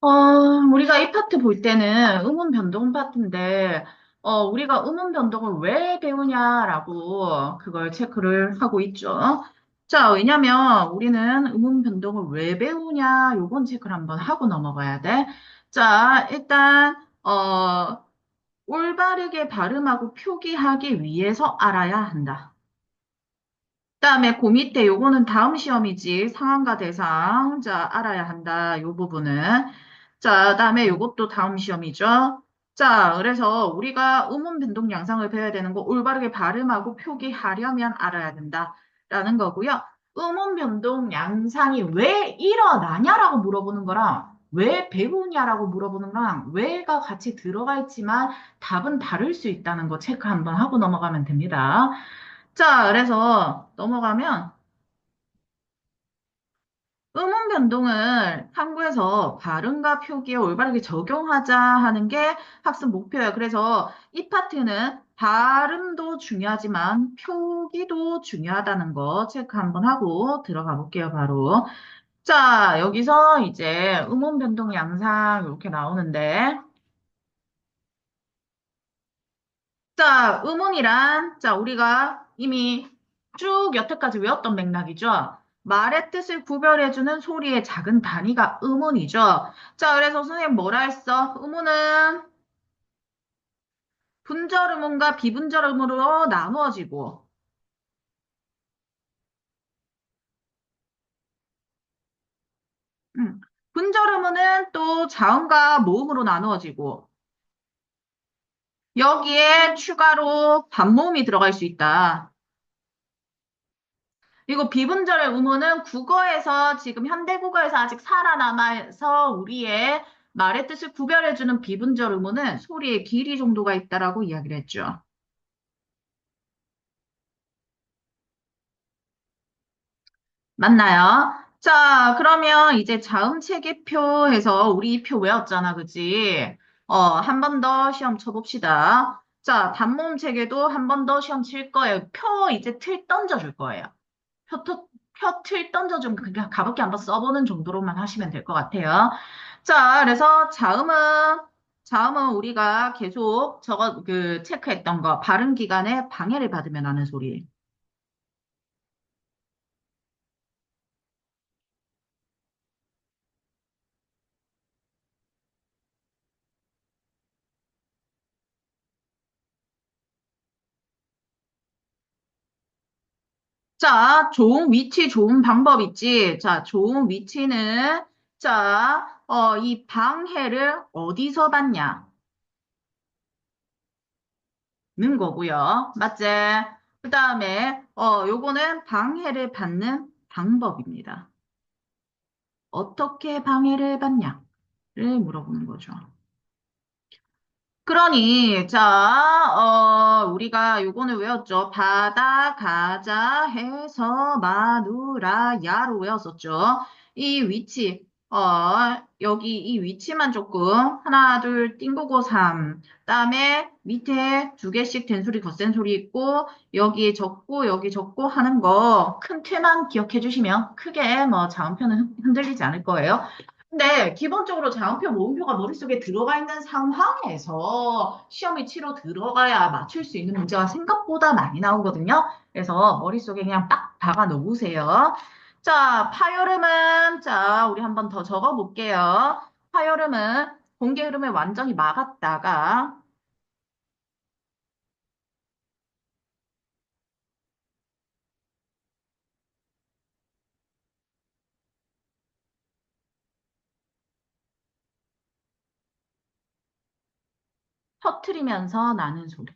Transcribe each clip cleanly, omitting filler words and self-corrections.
어, 우리가 이 파트 볼 때는 음운 변동 파트인데, 우리가 음운 변동을 왜 배우냐라고 그걸 체크를 하고 있죠. 자, 왜냐면 우리는 음운 변동을 왜 배우냐, 요건 체크를 한번 하고 넘어가야 돼. 자, 일단, 올바르게 발음하고 표기하기 위해서 알아야 한다. 그다음에 그 밑에 요거는 다음 시험이지. 상황과 대상. 자, 알아야 한다. 요 부분은. 자, 그다음에 요것도 다음 시험이죠. 자, 그래서 우리가 음운 변동 양상을 배워야 되는 거 올바르게 발음하고 표기하려면 알아야 된다라는 거고요. 음운 변동 양상이 왜 일어나냐라고 물어보는 거랑 왜 배우냐라고 물어보는 거랑 왜가 같이 들어가 있지만 답은 다를 수 있다는 거 체크 한번 하고 넘어가면 됩니다. 자, 그래서 넘어가면 음운 변동을 탐구해서 발음과 표기에 올바르게 적용하자 하는 게 학습 목표예요. 그래서 이 파트는 발음도 중요하지만 표기도 중요하다는 거 체크 한번 하고 들어가 볼게요, 바로. 자, 여기서 이제 음운 변동 양상 이렇게 나오는데 자, 음운이란, 자, 우리가 이미 쭉 여태까지 외웠던 맥락이죠. 말의 뜻을 구별해주는 소리의 작은 단위가 음운이죠. 자, 그래서 선생님 뭐라 했어? 음운은 분절 음운과 비분절 음운으로 나누어지고, 음, 분절 음운은 또 자음과 모음으로 나누어지고, 여기에 추가로 반모음이 들어갈 수 있다. 그리고 비분절의 의무는 국어에서 지금 현대 국어에서 아직 살아남아서 우리의 말의 뜻을 구별해주는 비분절 의무는 소리의 길이 정도가 있다라고 이야기를 했죠. 맞나요? 자, 그러면 이제 자음 체계표에서 우리 이 표 외웠잖아, 그지? 한 번 더 시험 쳐봅시다. 자, 단모음 체계도 한 번 더 시험 칠 거예요. 표 이제 틀 던져줄 거예요. 표틀 던져주면 그냥 가볍게 한번 써보는 정도로만 하시면 될 것 같아요. 자, 그래서 자음은 우리가 계속 체크했던 거, 발음 기간에 방해를 받으면 하는 소리. 자, 좋은 위치, 좋은 방법 있지. 자, 좋은 위치는, 자, 이 방해를 어디서 받냐는 거고요. 맞지? 그 다음에, 요거는 방해를 받는 방법입니다. 어떻게 방해를 받냐를 물어보는 거죠. 그러니, 자, 우리가 요거는 외웠죠. 바다, 가자, 해서, 마누라, 야로 외웠었죠. 이 위치, 여기 이 위치만 조금, 하나, 둘, 띵고고, 삼. 그다음에 밑에 두 개씩 된소리, 덧센소리 있고, 여기 적고 하는 거, 큰 틀만 기억해 주시면 크게 뭐 자음표는 흔들리지 않을 거예요. 근데 기본적으로 자음표, 모음표가 머릿속에 들어가 있는 상황에서 시험이 치러 들어가야 맞출 수 있는 문제가 생각보다 많이 나오거든요. 그래서 머릿속에 그냥 빡 박아 놓으세요. 자, 파열음은, 자, 우리 한번 더 적어 볼게요. 파열음은 공개 흐름을 완전히 막았다가 터트리면서 나는 소리.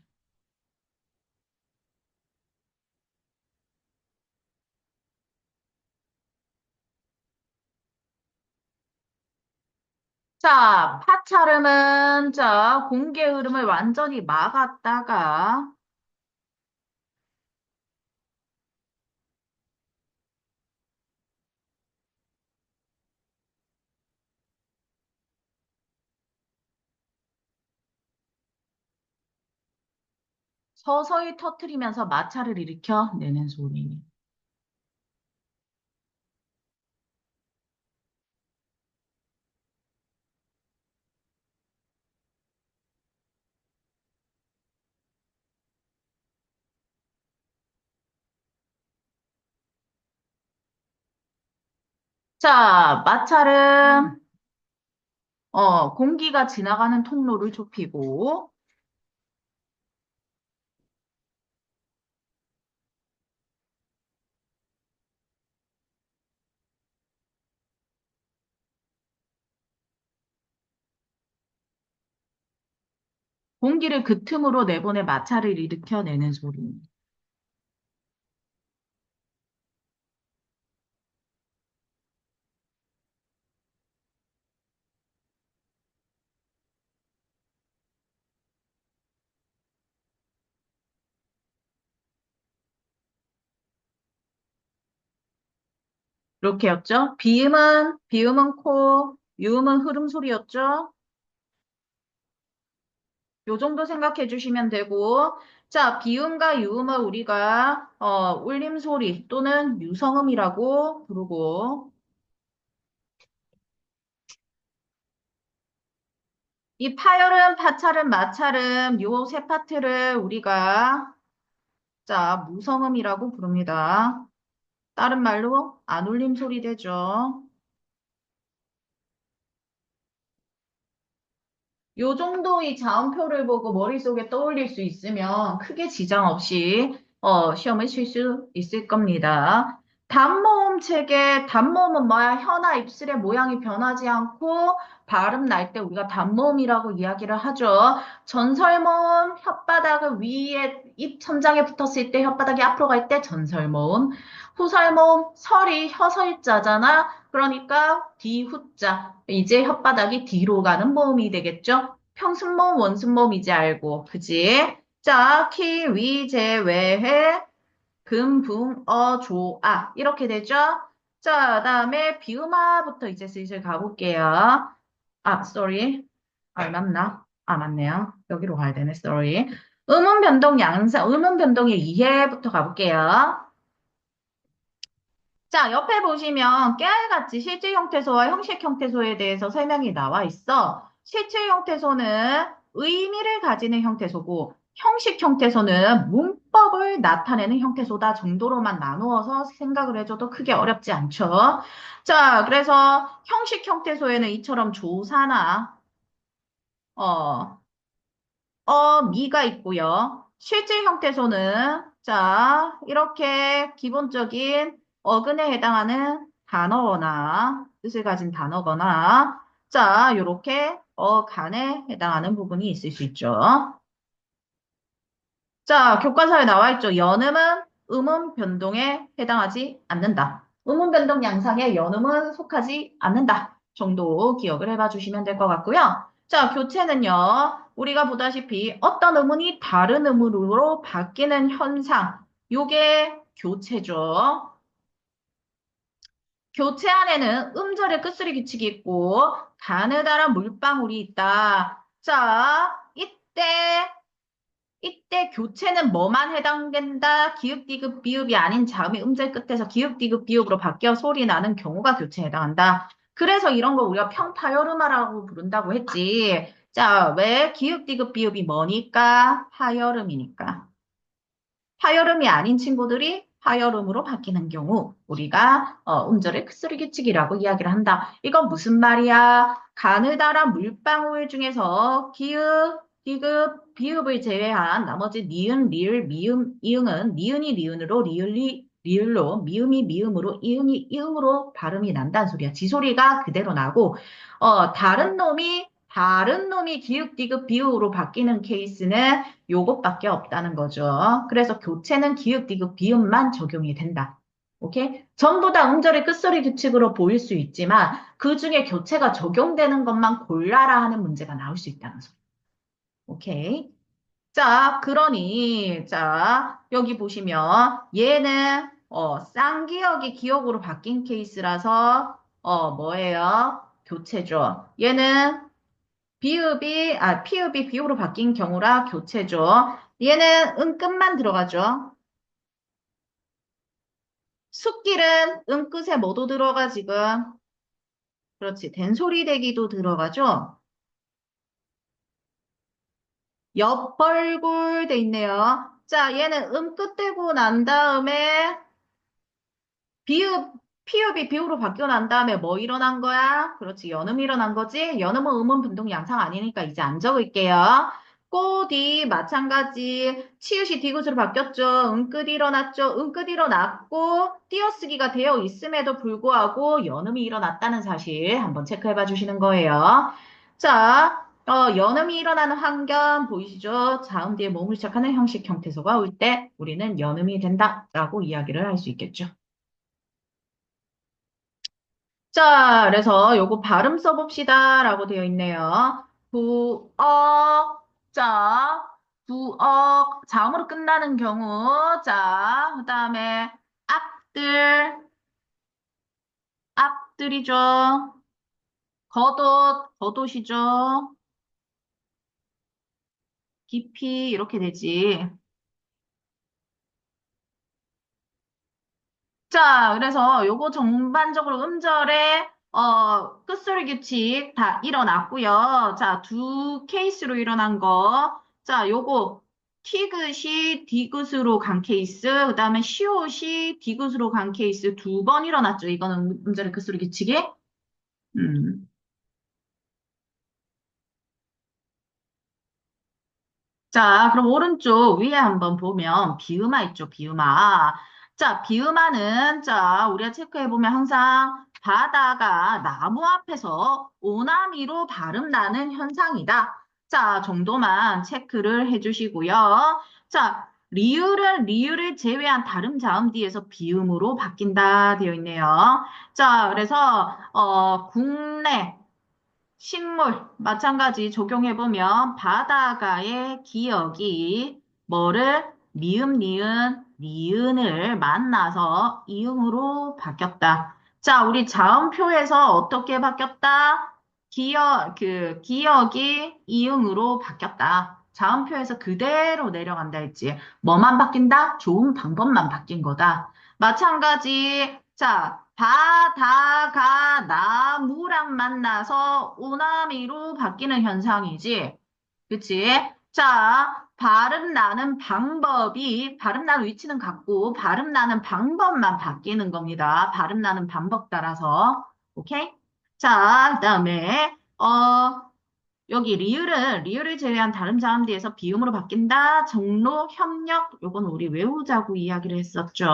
자, 파차름은, 자, 공개 흐름을 완전히 막았다가 서서히 터트리면서 마찰을 일으켜 내는 소리. 자, 마찰은 공기가 지나가는 통로를 좁히고 공기를 그 틈으로 내보내 마찰을 일으켜내는 소리. 이렇게였죠? 비음은 코, 유음은 흐름 소리였죠? 요 정도 생각해 주시면 되고, 자, 비음과 유음을 우리가, 울림 소리 또는 유성음이라고 부르고, 이 파열음, 파찰음, 마찰음, 요 세 파트를 우리가, 자, 무성음이라고 부릅니다. 다른 말로 안 울림 소리 되죠. 요 정도의 자음표를 보고 머릿속에 떠올릴 수 있으면 크게 지장 없이 시험을 칠 수 있을 겁니다. 단모음 체계, 단모음은 뭐야? 혀나 입술의 모양이 변하지 않고 발음 날 때 우리가 단모음이라고 이야기를 하죠. 전설모음, 혓바닥 위에 입 천장에 붙었을 때 혓바닥이 앞으로 갈 때 전설모음. 후설모음, 설이 혀설자잖아. 그러니까 뒤후자. 이제 혓바닥이 뒤로 가는 모음이 되겠죠? 평순모음, 원순모음 이제 알고. 그지? 자, 키, 위, 제, 외해, 금, 붕, 조, 아. 이렇게 되죠? 자, 다음에 비음화부터 이제 슬슬 가볼게요. 아, sorry. 아, 맞나? 아, 맞네요. 여기로 가야 되네. sorry. 음운 변동 양상, 음운 변동의 이해부터 가볼게요. 자, 옆에 보시면 깨알같이 실제 형태소와 형식 형태소에 대해서 설명이 나와 있어. 실제 형태소는 의미를 가지는 형태소고, 형식 형태소는 문법을 나타내는 형태소다 정도로만 나누어서 생각을 해줘도 크게 어렵지 않죠. 자, 그래서 형식 형태소에는 이처럼 조사나, 어, 미가 있고요. 실제 형태소는 자, 이렇게 기본적인 어근에 해당하는 단어거나 뜻을 가진 단어거나 자, 요렇게 어간에 해당하는 부분이 있을 수 있죠. 자, 교과서에 나와 있죠. 연음은 음음 변동에 해당하지 않는다. 음음 변동 양상에 연음은 속하지 않는다. 정도 기억을 해봐 주시면 될 것 같고요. 자, 교체는요. 우리가 보다시피 어떤 음운이 다른 음으로 바뀌는 현상. 요게 교체죠. 교체 안에는 음절의 끝소리 규칙이 있고 가느다란 물방울이 있다. 자, 이때 교체는 뭐만 해당된다? 기읍, 디귿, 비읍이 아닌 자음이 음절 끝에서 기읍, 디귿, 비읍으로 바뀌어 소리 나는 경우가 교체에 해당한다. 그래서 이런 거 우리가 평파열음화라고 부른다고 했지. 자, 왜 기읍, 디귿, 비읍이 뭐니까? 파열음이니까. 파열음이 아닌 친구들이 파열음으로 바뀌는 경우 우리가 음절의 크스리 규칙이라고 이야기를 한다. 이건 무슨 말이야? 가느다란 물방울 중에서 기읍, 디귿, 비읍을 제외한 나머지 니은, 리을, 미음, 이응은 니은이 니은으로 리을이 리을로 미음이 미음으로 이응이 이응으로 발음이 난다는 소리야. 지소리가 그대로 나고 다른 놈이 기읍, 디귿, 비읍으로 바뀌는 케이스는 요것밖에 없다는 거죠. 그래서 교체는 기읍, 디귿, 비읍만 적용이 된다. 오케이? 전부 다 음절의 끝소리 규칙으로 보일 수 있지만 그 중에 교체가 적용되는 것만 골라라 하는 문제가 나올 수 있다는 소리. 오케이? 자, 그러니 자, 여기 보시면 얘는 쌍기역이 기역으로 바뀐 케이스라서 뭐예요? 교체죠. 얘는 피읍이 비읍으로 바뀐 경우라 교체죠. 얘는 음끝만 들어가죠. 숫길은 음끝에 뭐도 들어가 지금? 그렇지. 된소리 대기도 들어가죠. 옆벌골 돼 있네요. 자, 얘는 음끝 대고 난 다음에 비읍, 피읍이 비읍으로 바뀌고 난 다음에 뭐 일어난 거야? 그렇지. 연음이 일어난 거지? 연음은 음은 분동 양상 아니니까 이제 안 적을게요. 꽃이 마찬가지. 치읓이 디귿으로 바뀌었죠. 은끝 일어났죠. 은끝 일어났고 띄어쓰기가 되어 있음에도 불구하고 연음이 일어났다는 사실 한번 체크해 봐 주시는 거예요. 자, 연음이 일어나는 환경 보이시죠? 자음 뒤에 몸을 시작하는 형식 형태소가 올 때 우리는 연음이 된다라고 이야기를 할 수 있겠죠. 자, 그래서 요거 발음 써봅시다라고 되어 있네요. 부억, 자, 부억, 자음으로 끝나는 경우, 자, 그 다음에 앞들, 앞들이죠. 겉옷, 겉옷이죠. 깊이, 이렇게 되지. 자, 그래서 요거 전반적으로 음절에 끝소리 규칙 다 일어났고요. 자, 두 케이스로 일어난 거. 자, 요거 티귿이 디귿으로 간 케이스, 그다음에 시옷이 디귿으로 간 케이스 두 번 일어났죠. 이거는 음절의 끝소리 규칙이. 음. 자, 그럼 오른쪽 위에 한번 보면 비음아 있죠, 비음아. 자, 비음아는 자, 우리가 체크해 보면 항상 바다가 나무 앞에서 오나미로 발음 나는 현상이다. 자, 정도만 체크를 해 주시고요. 자, 리을을 제외한 다른 자음 뒤에서 비음으로 바뀐다 되어 있네요. 자, 그래서 국내 식물, 마찬가지 적용해보면 바다가의 기억이 뭐를 미음, 니은, 니은을 만나서 이응으로 바뀌었다. 자, 우리 자음표에서 어떻게 바뀌었다? 기억이 이응으로 바뀌었다. 자음표에서 그대로 내려간다 했지. 뭐만 바뀐다? 좋은 방법만 바뀐 거다. 마찬가지, 자, 바다가 나무랑 만나서 오나미로 바뀌는 현상이지. 그치? 자, 발음 나는 위치는 같고, 발음 나는 방법만 바뀌는 겁니다. 발음 나는 방법 따라서. 오케이? 자, 그다음에, 여기 리을을 제외한 다른 자음뒤에서 비음으로 바뀐다. 정로, 협력, 요건 우리 외우자고 이야기를 했었죠.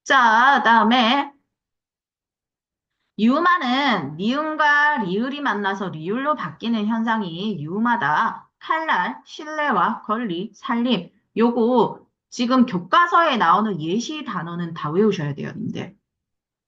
자, 그다음에, 유마는 니은과 리을이 만나서 리을로 바뀌는 현상이 유마다. 칼날, 신뢰와 권리, 살림. 요거 지금 교과서에 나오는 예시 단어는 다 외우셔야 돼요, 님들.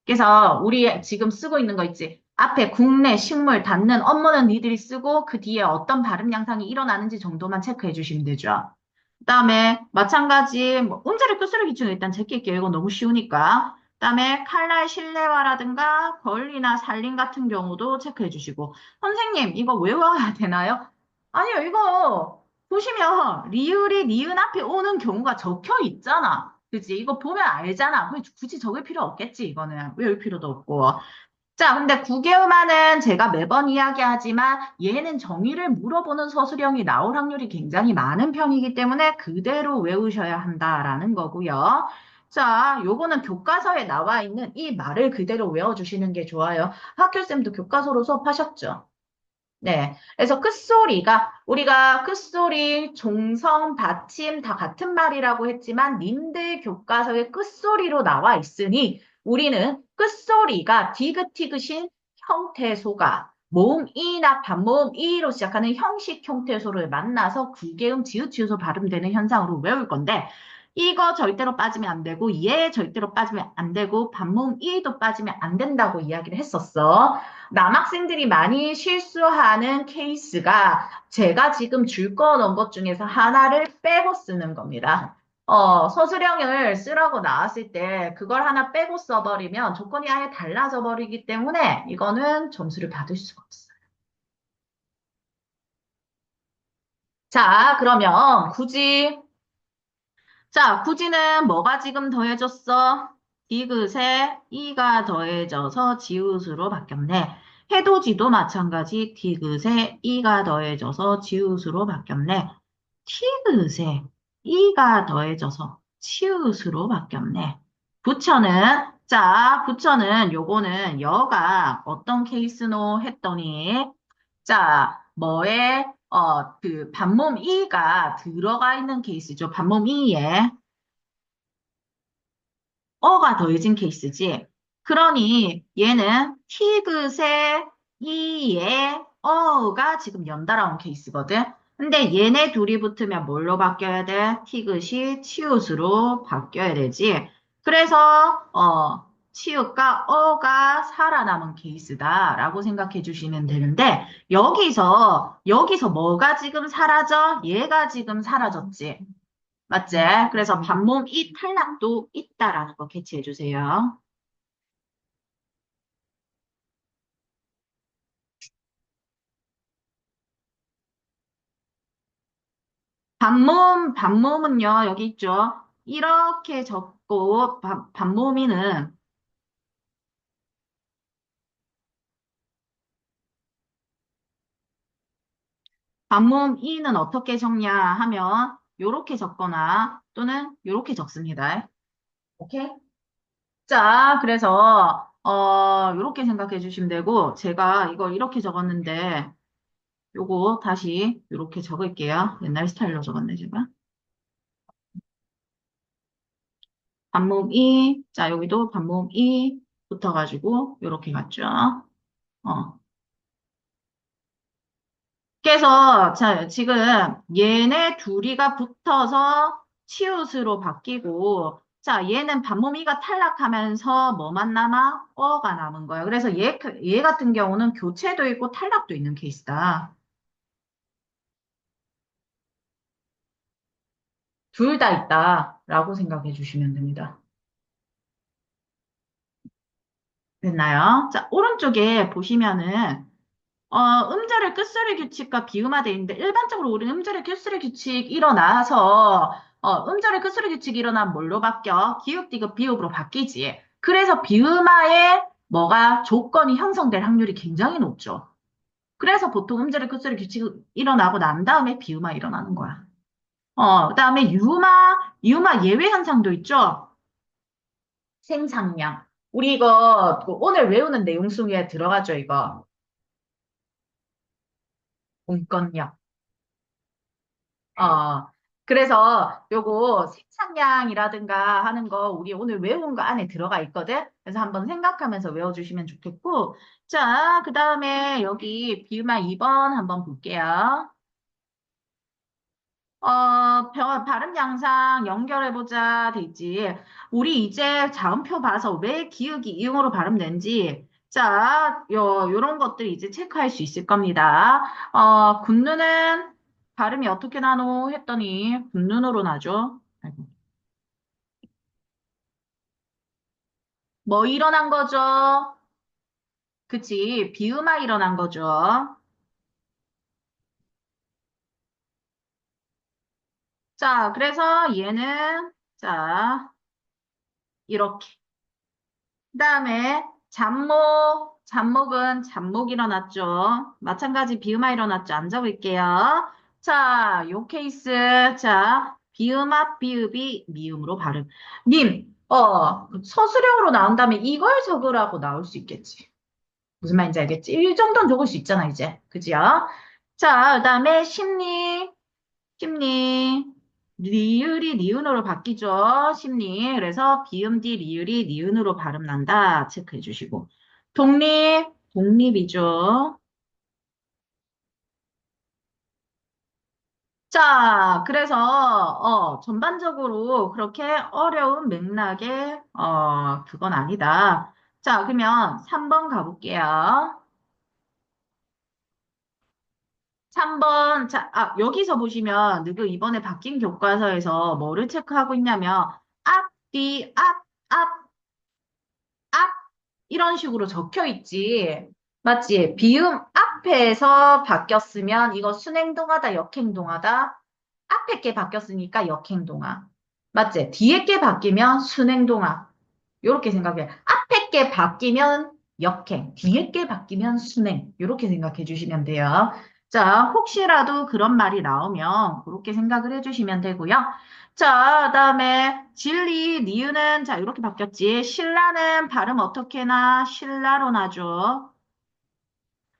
그래서 우리 지금 쓰고 있는 거 있지. 앞에 국내 식물 닿는 업무는 니들이 쓰고 그 뒤에 어떤 발음 양상이 일어나는지 정도만 체크해 주시면 되죠. 그다음에 마찬가지 뭐 음절의 끝소리 기준은 일단 제낄게요. 이거 너무 쉬우니까. 그다음에 칼날 실내화라든가 권리나 살림 같은 경우도 체크해 주시고 선생님 이거 외워야 되나요? 아니요 이거 보시면 리을이 니은 앞에 오는 경우가 적혀 있잖아. 그치? 이거 보면 알잖아. 굳이 적을 필요 없겠지, 이거는. 외울 필요도 없고. 자, 근데 구개음화는 제가 매번 이야기하지만 얘는 정의를 물어보는 서술형이 나올 확률이 굉장히 많은 편이기 때문에 그대로 외우셔야 한다라는 거고요. 자, 요거는 교과서에 나와 있는 이 말을 그대로 외워주시는 게 좋아요. 학교쌤도 교과서로 수업하셨죠? 네. 그래서 끝소리가, 우리가 끝소리, 종성, 받침 다 같은 말이라고 했지만, 님들 교과서에 끝소리로 나와 있으니, 우리는 끝소리가 디귿티귿인 형태소가 모음이나 반모음이로 시작하는 형식 형태소를 만나서 구개음 지읒지읒으로 발음되는 현상으로 외울 건데, 이거 절대로 빠지면 안 되고, 얘 절대로 빠지면 안 되고, 반모음 이도 빠지면 안 된다고 이야기를 했었어. 남학생들이 많이 실수하는 케이스가 제가 지금 줄 거 넣은 것 중에서 하나를 빼고 쓰는 겁니다. 서술형을 쓰라고 나왔을 때 그걸 하나 빼고 써버리면 조건이 아예 달라져 버리기 때문에 이거는 점수를 받을 수가 없어요. 자, 그러면 굳이는 뭐가 지금 더해졌어? 디귿에 이가 더해져서 지읒으로 바뀌었네. 해돋이도 마찬가지 디귿에 이가 더해져서 지읒으로 바뀌었네. 티귿에 이가 더해져서 치읒으로 바뀌었네. 부처는 자, 부처는 요거는 여가 어떤 케이스노 했더니, 자, 뭐에, 그 반몸 이가 들어가 있는 케이스죠. 반몸 이에 어가 더해진 케이스지. 그러니 얘는 티귿의 이에 어가 지금 연달아 온 케이스거든. 근데 얘네 둘이 붙으면 뭘로 바뀌어야 돼? 티귿이 치읓으로 바뀌어야 되지. 그래서 치읓과 어가 살아남은 케이스다라고 생각해 주시면 되는데 여기서 뭐가 지금 사라져? 얘가 지금 사라졌지. 맞지? 그래서 반몸 이 탈락도 있다라는 거 캐치해 주세요. 반몸은요, 여기 있죠? 이렇게 적고, 반몸이는, 반몸 이는 어떻게 적냐 하면, 요렇게 적거나, 또는 요렇게 적습니다. 오케이? 자, 그래서, 요렇게 생각해 주시면 되고, 제가 이거 이렇게 적었는데, 요거 다시 요렇게 적을게요. 옛날 스타일로 적었네, 제가. 반몸이, 자, 여기도 반몸이 붙어가지고, 요렇게 갔죠. 어. 그래서, 자, 지금 얘네 둘이가 붙어서 치읓으로 바뀌고, 자, 얘는 반몸이가 탈락하면서 뭐만 남아? 어가 남은 거예요. 그래서 얘 같은 경우는 교체도 있고 탈락도 있는 케이스다. 둘 다 있다라고 생각해 주시면 됩니다. 됐나요? 자, 오른쪽에 보시면은 음절의 끝소리 규칙과 비음화돼 있는데 일반적으로 우리는 음절의 끝소리 규칙 일어나서 음절의 끝소리 규칙 일어나면 뭘로 바뀌어? 기역, 디귿, 비읍으로 바뀌지. 그래서 비음화에 뭐가 조건이 형성될 확률이 굉장히 높죠. 그래서 보통 음절의 끝소리 규칙 일어나고 난 다음에 비음화 일어나는 거야. 그다음에 유마 예외 현상도 있죠. 생상량. 우리 이거 그 오늘 외우는 내용 속에 들어가죠, 이거. 공권력. 어, 그래서 요거 생산량이라든가 하는 거 우리 오늘 외운 거 안에 들어가 있거든? 그래서 한번 생각하면서 외워주시면 좋겠고. 자, 그 다음에 여기 비유마 2번 한번 볼게요. 발음 양상 연결해보자 되지. 우리 이제 자음표 봐서 왜 기억이 이응으로 발음된지. 자, 요런 것들 이제 체크할 수 있을 겁니다. 군누는 발음이 어떻게 나노 했더니 군눈으로 나죠. 아이고. 뭐 일어난 거죠? 그치. 비음화 일어난 거죠. 자, 그래서 얘는, 자, 이렇게. 그다음에 잡목 일어났죠. 마찬가지 비음화 일어났죠. 안 적을게요. 자, 요 케이스. 자, 비음합 비읍이 미음으로 발음. 님, 서술형으로 나온 다음에 이걸 적으라고 나올 수 있겠지. 무슨 말인지 알겠지? 이 정도는 적을 수 있잖아, 이제. 그지요? 자, 그다음에 심리. 리을이 니은으로 바뀌죠. 심리. 그래서 비음 뒤 리을이 니은으로 발음 난다. 체크해 주시고. 독립이죠. 자, 그래서, 전반적으로 그렇게 어려운 맥락의, 그건 아니다. 자, 그러면 3번 가볼게요. 3번, 자, 여기서 보시면, 누구 이번에 바뀐 교과서에서 뭐를 체크하고 있냐면, 앞, 뒤, 앞, 이런 식으로 적혀 있지. 맞지? 비음 앞에서 바뀌었으면 이거 순행동하다, 역행동하다. 앞에 게 바뀌었으니까 역행동하. 맞지? 뒤에 게 바뀌면 순행동하. 요렇게 생각해. 앞에 게 바뀌면 역행, 뒤에 게 바뀌면 순행. 요렇게 생각해 주시면 돼요. 자, 혹시라도 그런 말이 나오면 그렇게 생각을 해주시면 되고요. 자, 그다음에 진리, 니은은 자, 이렇게 바뀌었지. 신라는 발음 어떻게 나? 신라로 나죠.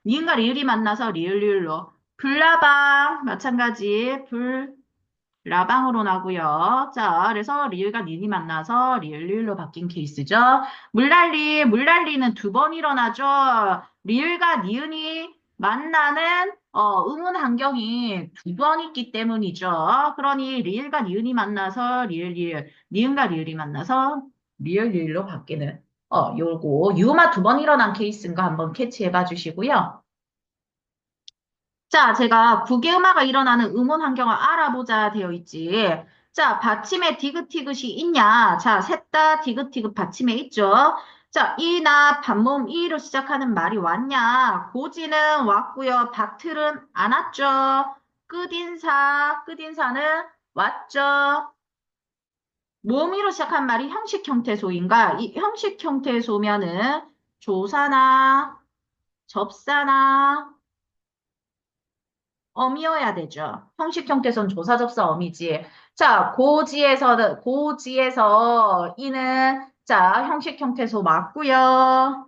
니은과 리을이 만나서 리을, 리을로. 불나방, 마찬가지. 라방으로 나고요. 자, 그래서 리을과 니은이 만나서 리을, 리을로 바뀐 케이스죠. 물난리, 물난리는 두 번 일어나죠. 리을과 니은이 만나는 음운 환경이 두 번 있기 때문이죠. 그러니 리을과 니은이 만나서 리을, 리을, 니은과 리을이 만나서 리을, 리을로 바뀌는 요거 유마 두 번 일어난 케이스인 거 한번 캐치해 봐 주시고요. 자, 제가 국외음화가 일어나는 음원 환경을 알아보자 되어 있지. 자, 받침에 디귿티귿이 있냐? 자, 셋 다 디귿티귿 받침에 있죠. 자, 이나 반모음 이로 시작하는 말이 왔냐? 고지는 왔고요. 밭틀은 안 왔죠. 끝인사는 왔죠. 모음이로 시작한 말이 형식 형태소인가? 이 형식 형태소면은 조사나 접사나 어미여야 되죠. 형식 형태선 조사접사 어미지. 자, 고지에서 이는 자, 형식 형태소 맞고요.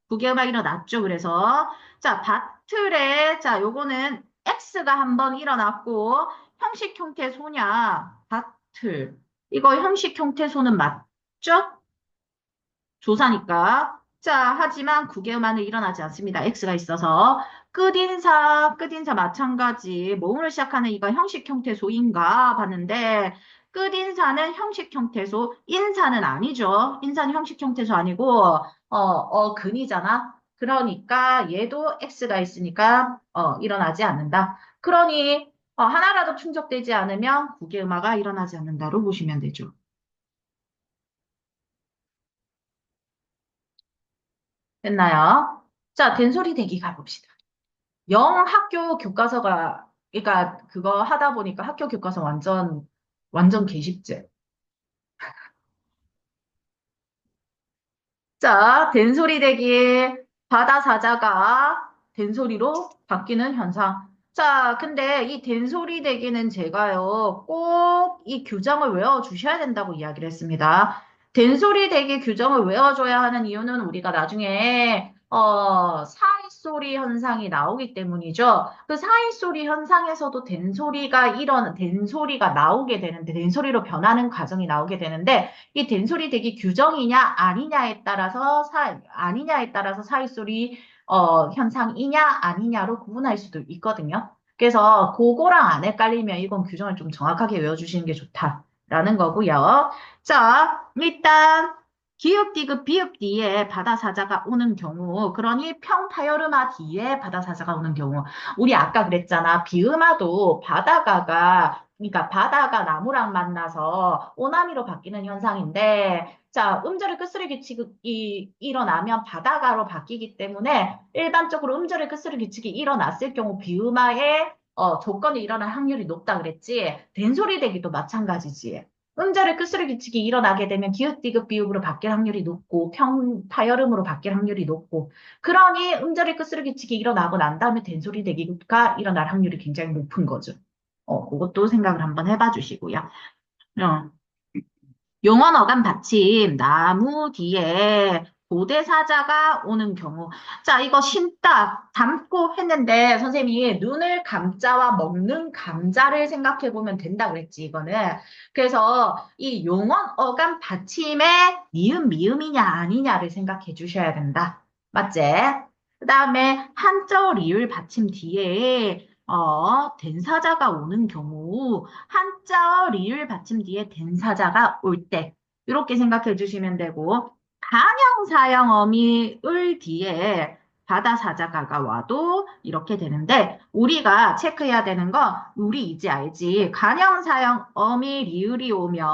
부계음악 일어났죠. 그래서 자, 밭틀에 자, 요거는 X가 한번 일어났고 형식 형태소냐? 밭틀. 이거 형식 형태소는 맞죠? 조사니까. 자, 하지만 국외음화는 일어나지 않습니다. X가 있어서. 끝인사 마찬가지. 모음으로 시작하는 이거 형식 형태소인가 봤는데, 끝인사는 형식 형태소, 인사는 아니죠. 인사는 형식 형태소 아니고, 근이잖아. 그러니까 얘도 X가 있으니까, 일어나지 않는다. 그러니, 하나라도 충족되지 않으면 국외음화가 일어나지 않는다로 보시면 되죠. 됐나요? 자, 된소리 대기 가봅시다. 영 학교 교과서가, 그러니까 그거 하다 보니까 학교 교과서 완전 개십제. 자, 된소리 대기, 바다 사자가 된소리로 바뀌는 현상. 자, 근데 이 된소리 대기는 제가요, 꼭 이 규정을 외워주셔야 된다고 이야기를 했습니다. 된소리 대기 규정을 외워줘야 하는 이유는 우리가 나중에, 사이소리 현상이 나오기 때문이죠. 그 사이소리 현상에서도 된소리가 나오게 되는데, 된소리로 변하는 과정이 나오게 되는데, 이 된소리 대기 규정이냐 아니냐에 따라서 사이소리 현상이냐 아니냐로 구분할 수도 있거든요. 그래서 그거랑 안 헷갈리면 이건 규정을 좀 정확하게 외워주시는 게 좋다라는 거고요. 자, 일단 기역 디귿 비읍 뒤에 바다사자가 오는 경우, 그러니 평파열음화 뒤에 바다사자가 오는 경우, 우리 아까 그랬잖아. 비음화도 그러니까 바다가 나무랑 만나서 오나미로 바뀌는 현상인데, 자, 음절의 끝소리 규칙이 일어나면 바다가로 바뀌기 때문에 일반적으로 음절의 끝소리 규칙이 일어났을 경우 비음화의 조건이 일어날 확률이 높다 그랬지. 된소리 대기도 마찬가지지. 음절의 끝소리 규칙이 일어나게 되면 기읍, 디귿, 비읍으로 바뀔 확률이 높고 타열음으로 바뀔 확률이 높고 그러니 음절의 끝소리 규칙이 일어나고 난 다음에 된소리 대기가 일어날 확률이 굉장히 높은 거죠. 그것도 생각을 한번 해봐 주시고요. 어. 용언 어감 받침, 나무 뒤에 고대사자가 오는 경우. 자, 이거 신딱 담고 했는데 선생님이 눈을 감자와 먹는 감자를 생각해 보면 된다 그랬지, 이거는. 그래서 이 용언 어감 받침에 니은 미음이냐 아니냐를 생각해 주셔야 된다. 맞지? 그 다음에 한자 리을 받침 뒤에 된사자가 오는 경우 한자어 리을 받침 뒤에 된사자가 올 때 이렇게 생각해 주시면 되고 간형 사형 어미 을 뒤에 바다 사자가가 와도 이렇게 되는데 우리가 체크해야 되는 건 우리 이제 알지 간형 사형 어미 리을이 오면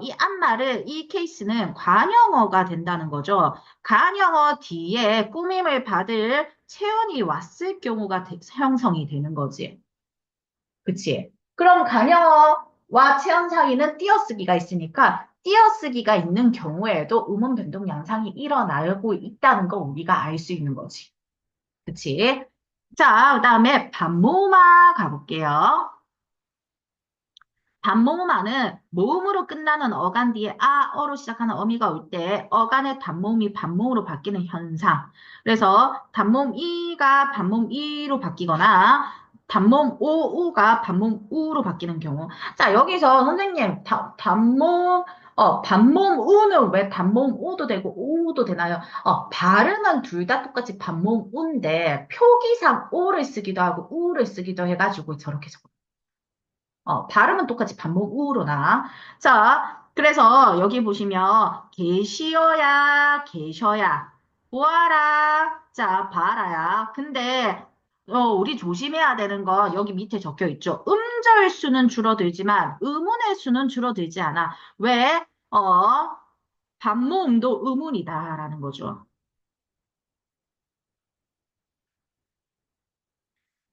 이 앞말을 이 케이스는 관형어가 된다는 거죠. 간영어 뒤에 꾸밈을 받을 체온이 왔을 경우가 형성이 되는 거지. 그치? 그럼 간영어와 체온 사이는 띄어쓰기가 있으니까 띄어쓰기가 있는 경우에도 음운 변동 양상이 일어나고 있다는 거 우리가 알 수 있는 거지. 그치? 자, 그다음에 반모음화 가볼게요. 단모음하는 모음으로 끝나는 어간 뒤에 아, 어로 시작하는 어미가 올 때 어간의 단모음이 반모음으로 바뀌는 현상. 그래서 단모음 이가 반모음 이로 바뀌거나 단모음 오, 우가 반모음 우로 바뀌는 경우. 자, 여기서 선생님, 단모음, 반모음 우는 왜 단모음 우도 되고 우도 되나요? 발음은 둘 다 똑같이 반모음 우인데 표기상 오를 쓰기도 하고 우를 쓰기도 해가지고 저렇게 적어요. 발음은 똑같이 반복 우로 나. 자, 그래서 여기 보시면 계시어야, 계셔야, 보아라, 자, 봐라야. 근데 우리 조심해야 되는 거 여기 밑에 적혀 있죠. 음절 수는 줄어들지만 의문의 수는 줄어들지 않아. 왜? 반모음도 의문이다라는 거죠.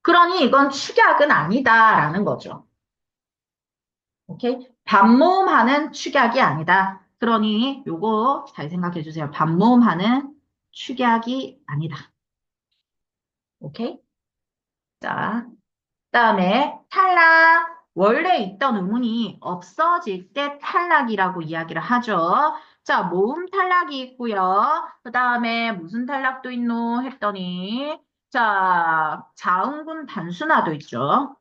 그러니 이건 축약은 아니다라는 거죠. 오케이? 반모음하는 축약이 아니다. 그러니 요거 잘 생각해 주세요. 반모음하는 축약이 아니다. 오케이? 자, 그다음에 탈락. 원래 있던 의문이 없어질 때 탈락이라고 이야기를 하죠. 자, 모음 탈락이 있고요. 그다음에 무슨 탈락도 있노 했더니 자, 자음군 단순화도 있죠.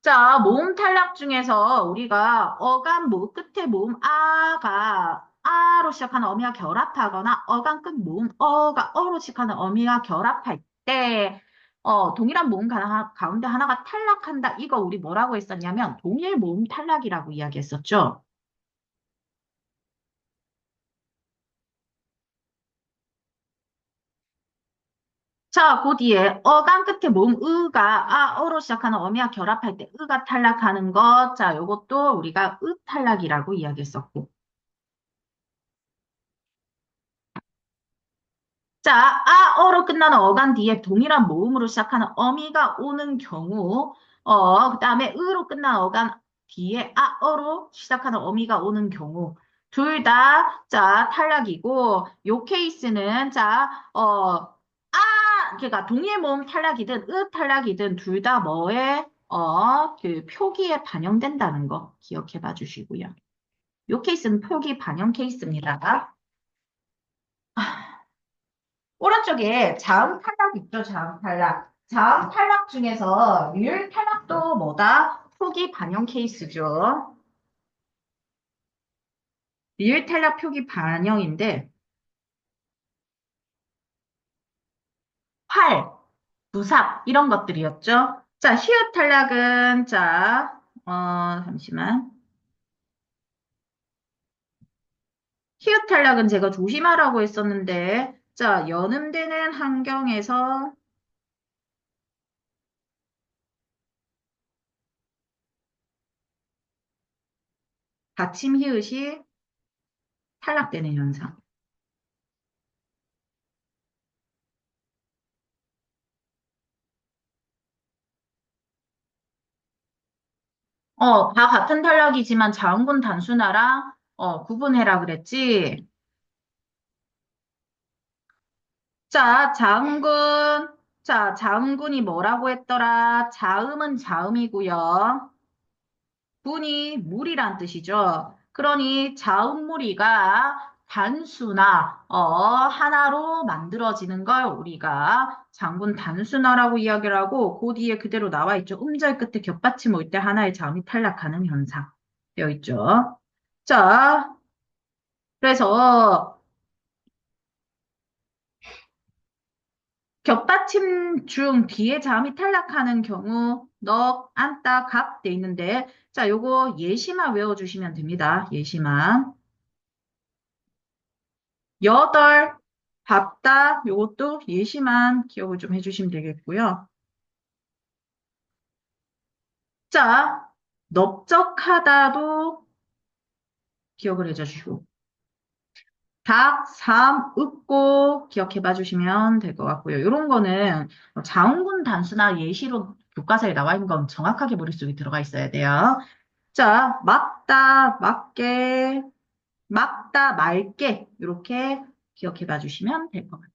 자, 모음 탈락 중에서 우리가 어감 끝에 모음 아가 아로 시작하는 어미와 결합하거나 어감 끝 모음 어가 어로 시작하는 어미와 결합할 때 동일한 모음 가운데 하나가 탈락한다. 이거 우리 뭐라고 했었냐면 동일 모음 탈락이라고 이야기했었죠. 자, 그 뒤에 어감 끝에 모음 으가 어로 시작하는 어미와 결합할 때 으가 탈락하는 것. 자, 요것도 우리가 으 탈락이라고 이야기했었고. 자, 어로 끝나는 어간 뒤에 동일한 모음으로 시작하는 어미가 오는 경우, 그 다음에 으로 끝나는 어간 뒤에 어로 시작하는 어미가 오는 경우, 둘 다, 자, 탈락이고, 요 케이스는, 자, 그러니까 동일 모음 탈락이든, 탈락이든, 둘 다 뭐에, 그 표기에 반영된다는 거 기억해 봐 주시고요. 요 케이스는 표기 반영 케이스입니다. 오른쪽에 자음 탈락 있죠, 자음 탈락. 자음 탈락 중에서 리을 탈락도 뭐다? 표기 반영 케이스죠. 리을 탈락 표기 반영인데, 활, 부삽, 이런 것들이었죠. 자, 히읗 탈락은, 자, 잠시만. 히읗 탈락은 제가 조심하라고 했었는데, 자, 연음되는 환경에서 받침 히읗이 탈락되는 현상. 다 같은 탈락이지만 자음군 단순화랑 구분해라 그랬지. 자, 자음군. 자, 자음군이 뭐라고 했더라? 자음은 자음이고요. 군이 물이란 뜻이죠. 그러니 자음무리가 단순화, 하나로 만들어지는 걸 우리가 장군 단순화라고 이야기를 하고, 그 뒤에 그대로 나와 있죠. 음절 끝에 겹받침 올 때 하나의 자음이 탈락하는 현상. 되어 있죠. 자, 그래서 겹받침 중 뒤에 자음이 탈락하는 경우 넉, 안따, 갑 돼 있는데 자, 요거 예시만 외워주시면 됩니다. 예시만. 여덟, 밥다 요것도 예시만 기억을 좀 해주시면 되겠고요. 자, 넓적하다도 기억을 해주시고 닭, 삼, 읍고 기억해 봐 주시면 될 것 같고요. 이런 거는 자음군 단수나 예시로 교과서에 나와 있는 건 정확하게 머릿속에 들어가 있어야 돼요. 자, 맞다, 맞게, 맞다, 맑게 이렇게 기억해 봐 주시면 될 것 같아요.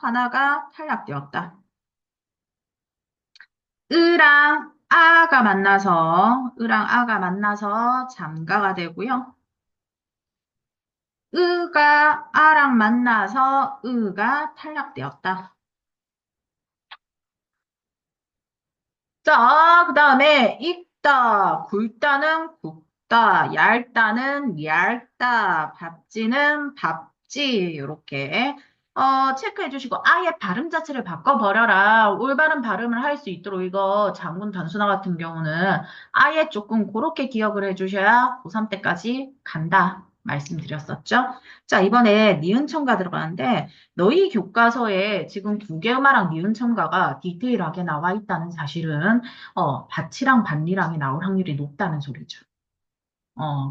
하나가 탈락되었다. 으랑 아가 만나서 잠가가 되고요. 으가 아랑 만나서 으가 탈락되었다. 자, 그 다음에 익다, 굵다는 굵다, 얇다는 얇다, 밥지는 밥지, 이렇게 체크해 주시고 아예 발음 자체를 바꿔버려라. 올바른 발음을 할 수 있도록 이거 장문 단순화 같은 경우는 아예 조금 그렇게 기억을 해주셔야 고3 때까지 간다. 말씀드렸었죠? 자, 이번에 니은청가 들어가는데 너희 교과서에 지금 구개음화랑 니은청가가 디테일하게 나와 있다는 사실은 밭이랑 밭이랑이 나올 확률이 높다는 소리죠.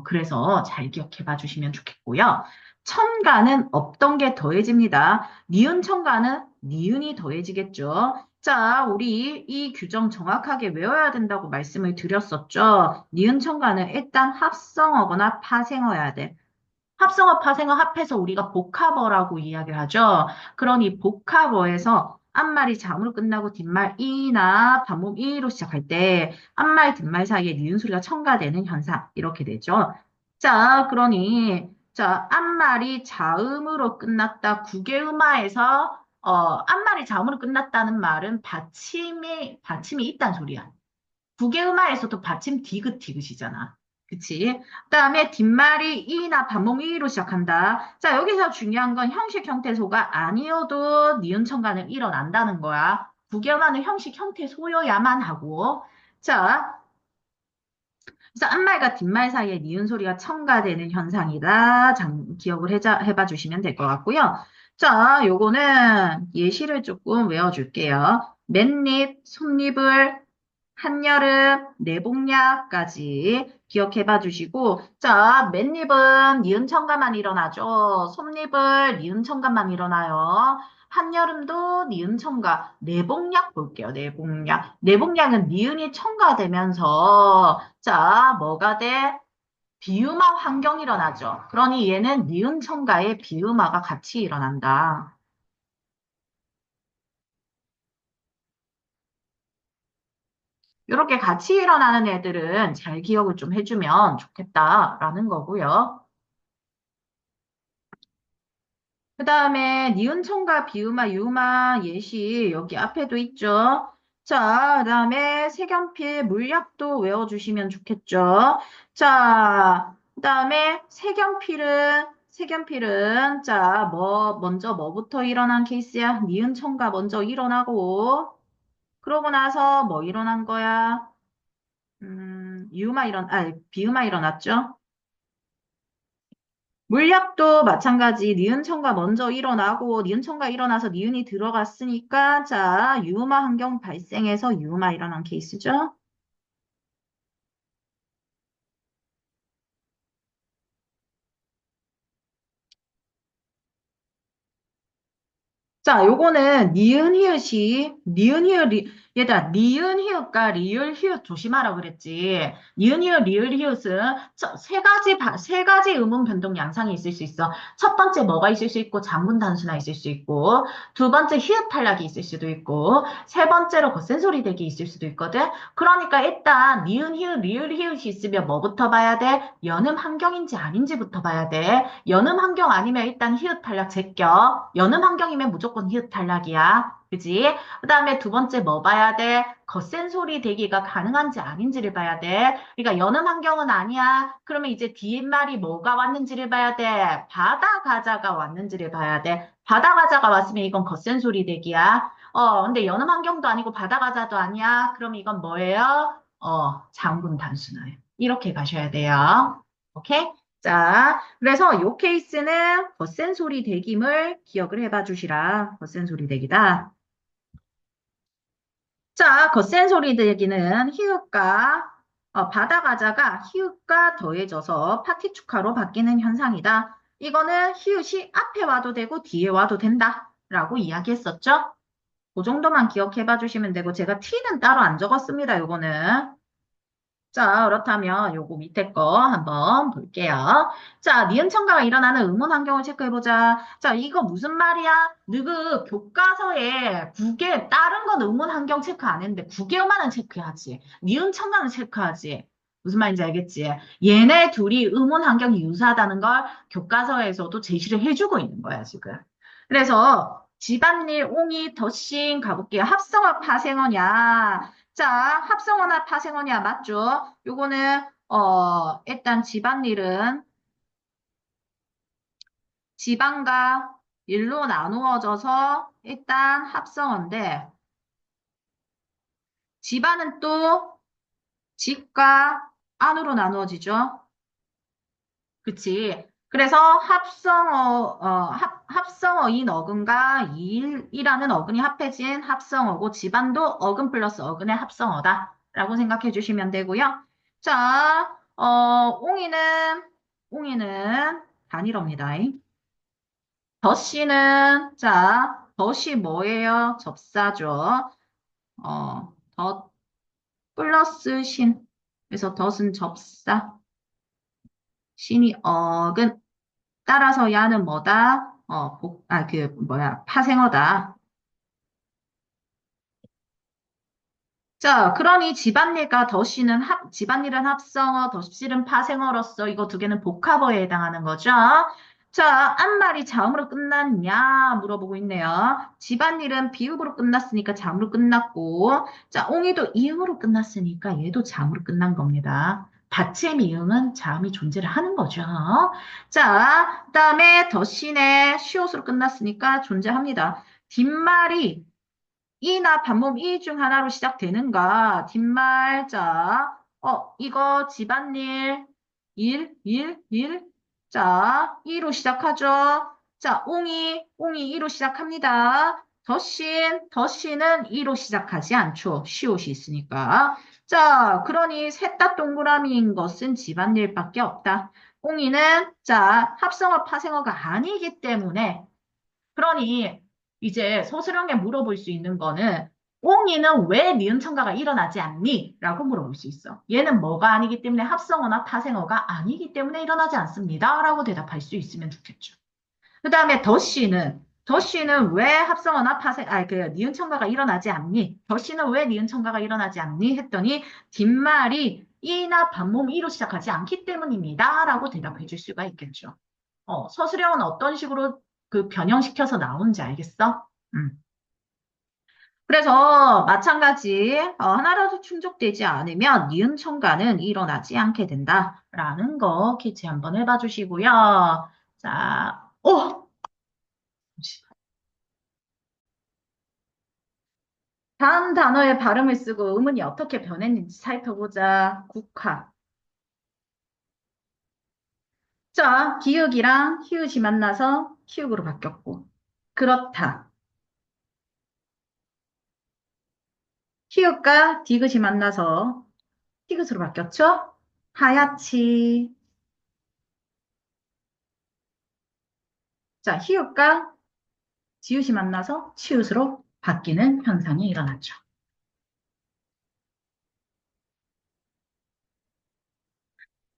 그래서 잘 기억해 봐 주시면 좋겠고요. 첨가는 없던 게 더해집니다. 니은 첨가는 니은이 더해지겠죠. 자, 우리 이 규정 정확하게 외워야 된다고 말씀을 드렸었죠. 니은 첨가는 일단 합성어거나 파생어여야 돼. 합성어, 파생어 합해서 우리가 복합어라고 이야기를 하죠. 그러니 복합어에서 앞말이 자음으로 끝나고 뒷말 이나 반복 이로 시작할 때 앞말, 뒷말 사이에 니은 소리가 첨가되는 현상 이렇게 되죠. 자, 그러니 자 앞말이 자음으로 끝났다. 구개음화에서 앞말이 자음으로 끝났다는 말은 받침이 있다는 소리야. 국외음화에서도 받침 디귿디귿이잖아. 그치? 그다음에 뒷말이 이나 반복 이로 시작한다. 자, 여기서 중요한 건 형식 형태소가 아니어도 니은 첨가는 일어난다는 거야. 국외음화는 형식 형태소여야만 하고. 자, 그래서 앞말과 뒷말 사이에 니은 소리가 첨가되는 현상이다. 기억을 해봐 주시면 될 것 같고요. 자, 요거는 예시를 조금 외워줄게요. 맨입, 손입을, 한여름, 내복약까지 기억해봐 주시고, 자, 맨입은 니은 첨가만 일어나죠. 솜잎을 니은 첨가만 일어나요. 한여름도 니은 첨가, 내복약 볼게요. 내복약. 내복약은 니은이 첨가되면서, 자, 뭐가 돼? 비음화 환경이 일어나죠. 그러니 얘는 니은 첨가에 비음화가 같이 일어난다. 이렇게 같이 일어나는 애들은 잘 기억을 좀 해주면 좋겠다라는 거고요. 그 다음에 니은청과 비음화, 유음화 예시 여기 앞에도 있죠. 자, 그 다음에 색연필, 물약도 외워주시면 좋겠죠. 자, 그 다음에 색연필은 자, 먼저 뭐부터 일어난 케이스야? 니은청가 먼저 일어나고 그러고 나서 뭐 일어난 거야? 비음화 일어났죠? 물약도 마찬가지 니은청가 먼저 일어나고 니은청가 일어나서 니은이 들어갔으니까 자 유음화 환경 발생해서 유음화 일어난 케이스죠. 자, 요거는 얘들아, 니은 히읗과 리을 히읗 조심하라 그랬지. 니은 히읗, 리을 히읗은 세 가지 음운 변동 양상이 있을 수 있어. 첫 번째 뭐가 있을 수 있고, 장문 단수나 있을 수 있고, 두 번째 히읗 탈락이 있을 수도 있고, 세 번째로 거센 소리 대기 있을 수도 있거든. 그러니까 일단 니은 히읗, 리을 히읗이 있으면 뭐부터 봐야 돼? 연음 환경인지 아닌지부터 봐야 돼. 연음 환경 아니면 일단 히읗 탈락 제껴. 연음 환경이면 무조건 히읗 탈락이야. 그지? 그 다음에 두 번째 뭐 봐야 돼? 거센 소리 대기가 가능한지 아닌지를 봐야 돼. 그러니까 연음 환경은 아니야. 그러면 이제 뒷말이 뭐가 왔는지를 봐야 돼. 바다 가자가 왔는지를 봐야 돼. 바다 가자가 왔으면 이건 거센 소리 대기야. 근데 연음 환경도 아니고 바다 가자도 아니야. 그럼 이건 뭐예요? 장군 단순화예요. 이렇게 가셔야 돼요. 오케이? 자, 그래서 요 케이스는 거센 소리 대김을 기억을 해봐 주시라. 거센 소리 대기다. 자, 거센 소리 대기는 히읗과 바다 가자가 히읗과 더해져서 파티 축하로 바뀌는 현상이다. 이거는 히읗이 앞에 와도 되고 뒤에 와도 된다. 라고 이야기했었죠? 그 정도만 기억해 봐 주시면 되고 제가 T는 따로 안 적었습니다. 요거는. 자, 그렇다면 요거 밑에 거 한번 볼게요. 자, 니은 청가가 일어나는 의문 환경을 체크해보자. 자, 이거 무슨 말이야? 너그 교과서에 국에 다른 건 의문 환경 체크 안 했는데 국에만은 체크하지. 니은 청가는 체크하지. 무슨 말인지 알겠지? 얘네 둘이 의문 환경이 유사하다는 걸 교과서에서도 제시를 해주고 있는 거야, 지금. 그래서 집안일, 옹이, 덧신 가볼게요. 합성어, 파생어냐? 자, 합성어나 파생어냐, 맞죠? 요거는, 일단 집안일은 집안과 일로 나누어져서 일단 합성어인데, 집안은 또 집과 안으로 나누어지죠? 그치. 그래서 합성어인 어근과 일이라는 어근이 합해진 합성어고 집안도 어근 플러스 어근의 합성어다라고 생각해 주시면 되고요. 자, 옹이는 단일어입니다. 덧이 뭐예요? 접사죠. 덧 플러스 신. 그래서 덧은 접사, 신이 어근. 따라서 야는 뭐다? 파생어다. 자, 그러니 집안일은 합성어, 덧실은 파생어로서 이거 두 개는 복합어에 해당하는 거죠. 자, 앞말이 자음으로 끝났냐 물어보고 있네요. 집안일은 비읍으로 끝났으니까 자음으로 끝났고, 자, 옹이도 이음으로 끝났으니까 얘도 자음으로 끝난 겁니다. 받침 이음은 자음이 존재를 하는 거죠. 자, 그다음에 덧신의 시옷으로 끝났으니까 존재합니다. 뒷말이 이나 반몸 이 중 하나로 시작되는가? 뒷말, 자, 이거 집안일, 일. 자, 이로 시작하죠. 자, 옹이 이로 시작합니다. 덧신은 이로 시작하지 않죠. 시옷이 있으니까. 자, 그러니 셋 다 동그라미인 것은 집안일밖에 없다. 옹이는, 자, 합성어, 파생어가 아니기 때문에 그러니 이제 서술형에 물어볼 수 있는 거는 옹이는 왜 니은 청가가 일어나지 않니? 라고 물어볼 수 있어. 얘는 뭐가 아니기 때문에 합성어나 파생어가 아니기 때문에 일어나지 않습니다. 라고 대답할 수 있으면 좋겠죠. 그 다음에 더씨는 왜 합성어나 니은 청가가 일어나지 않니? 더씨는 왜 니은 청가가 일어나지 않니? 했더니 뒷말이 이나 반몸 이로 시작하지 않기 때문입니다. 라고 대답해 줄 수가 있겠죠. 서술형은 어떤 식으로 그 변형시켜서 나오는지 알겠어? 음. 그래서 마찬가지 하나라도 충족되지 않으면 니은 청가는 일어나지 않게 된다라는 거 캐치 한번 해봐 주시고요. 자, 다음 단어의 발음을 쓰고 음은이 어떻게 변했는지 살펴보자. 국화. 자, 기역이랑 히읗이 만나서 키읔으로 바뀌었고. 그렇다. 히읗과 디귿이 만나서 티귿으로 바뀌었죠? 하얗지. 자, 히읗과 지읒이 만나서 치읒으로 바뀌는 현상이 일어났죠.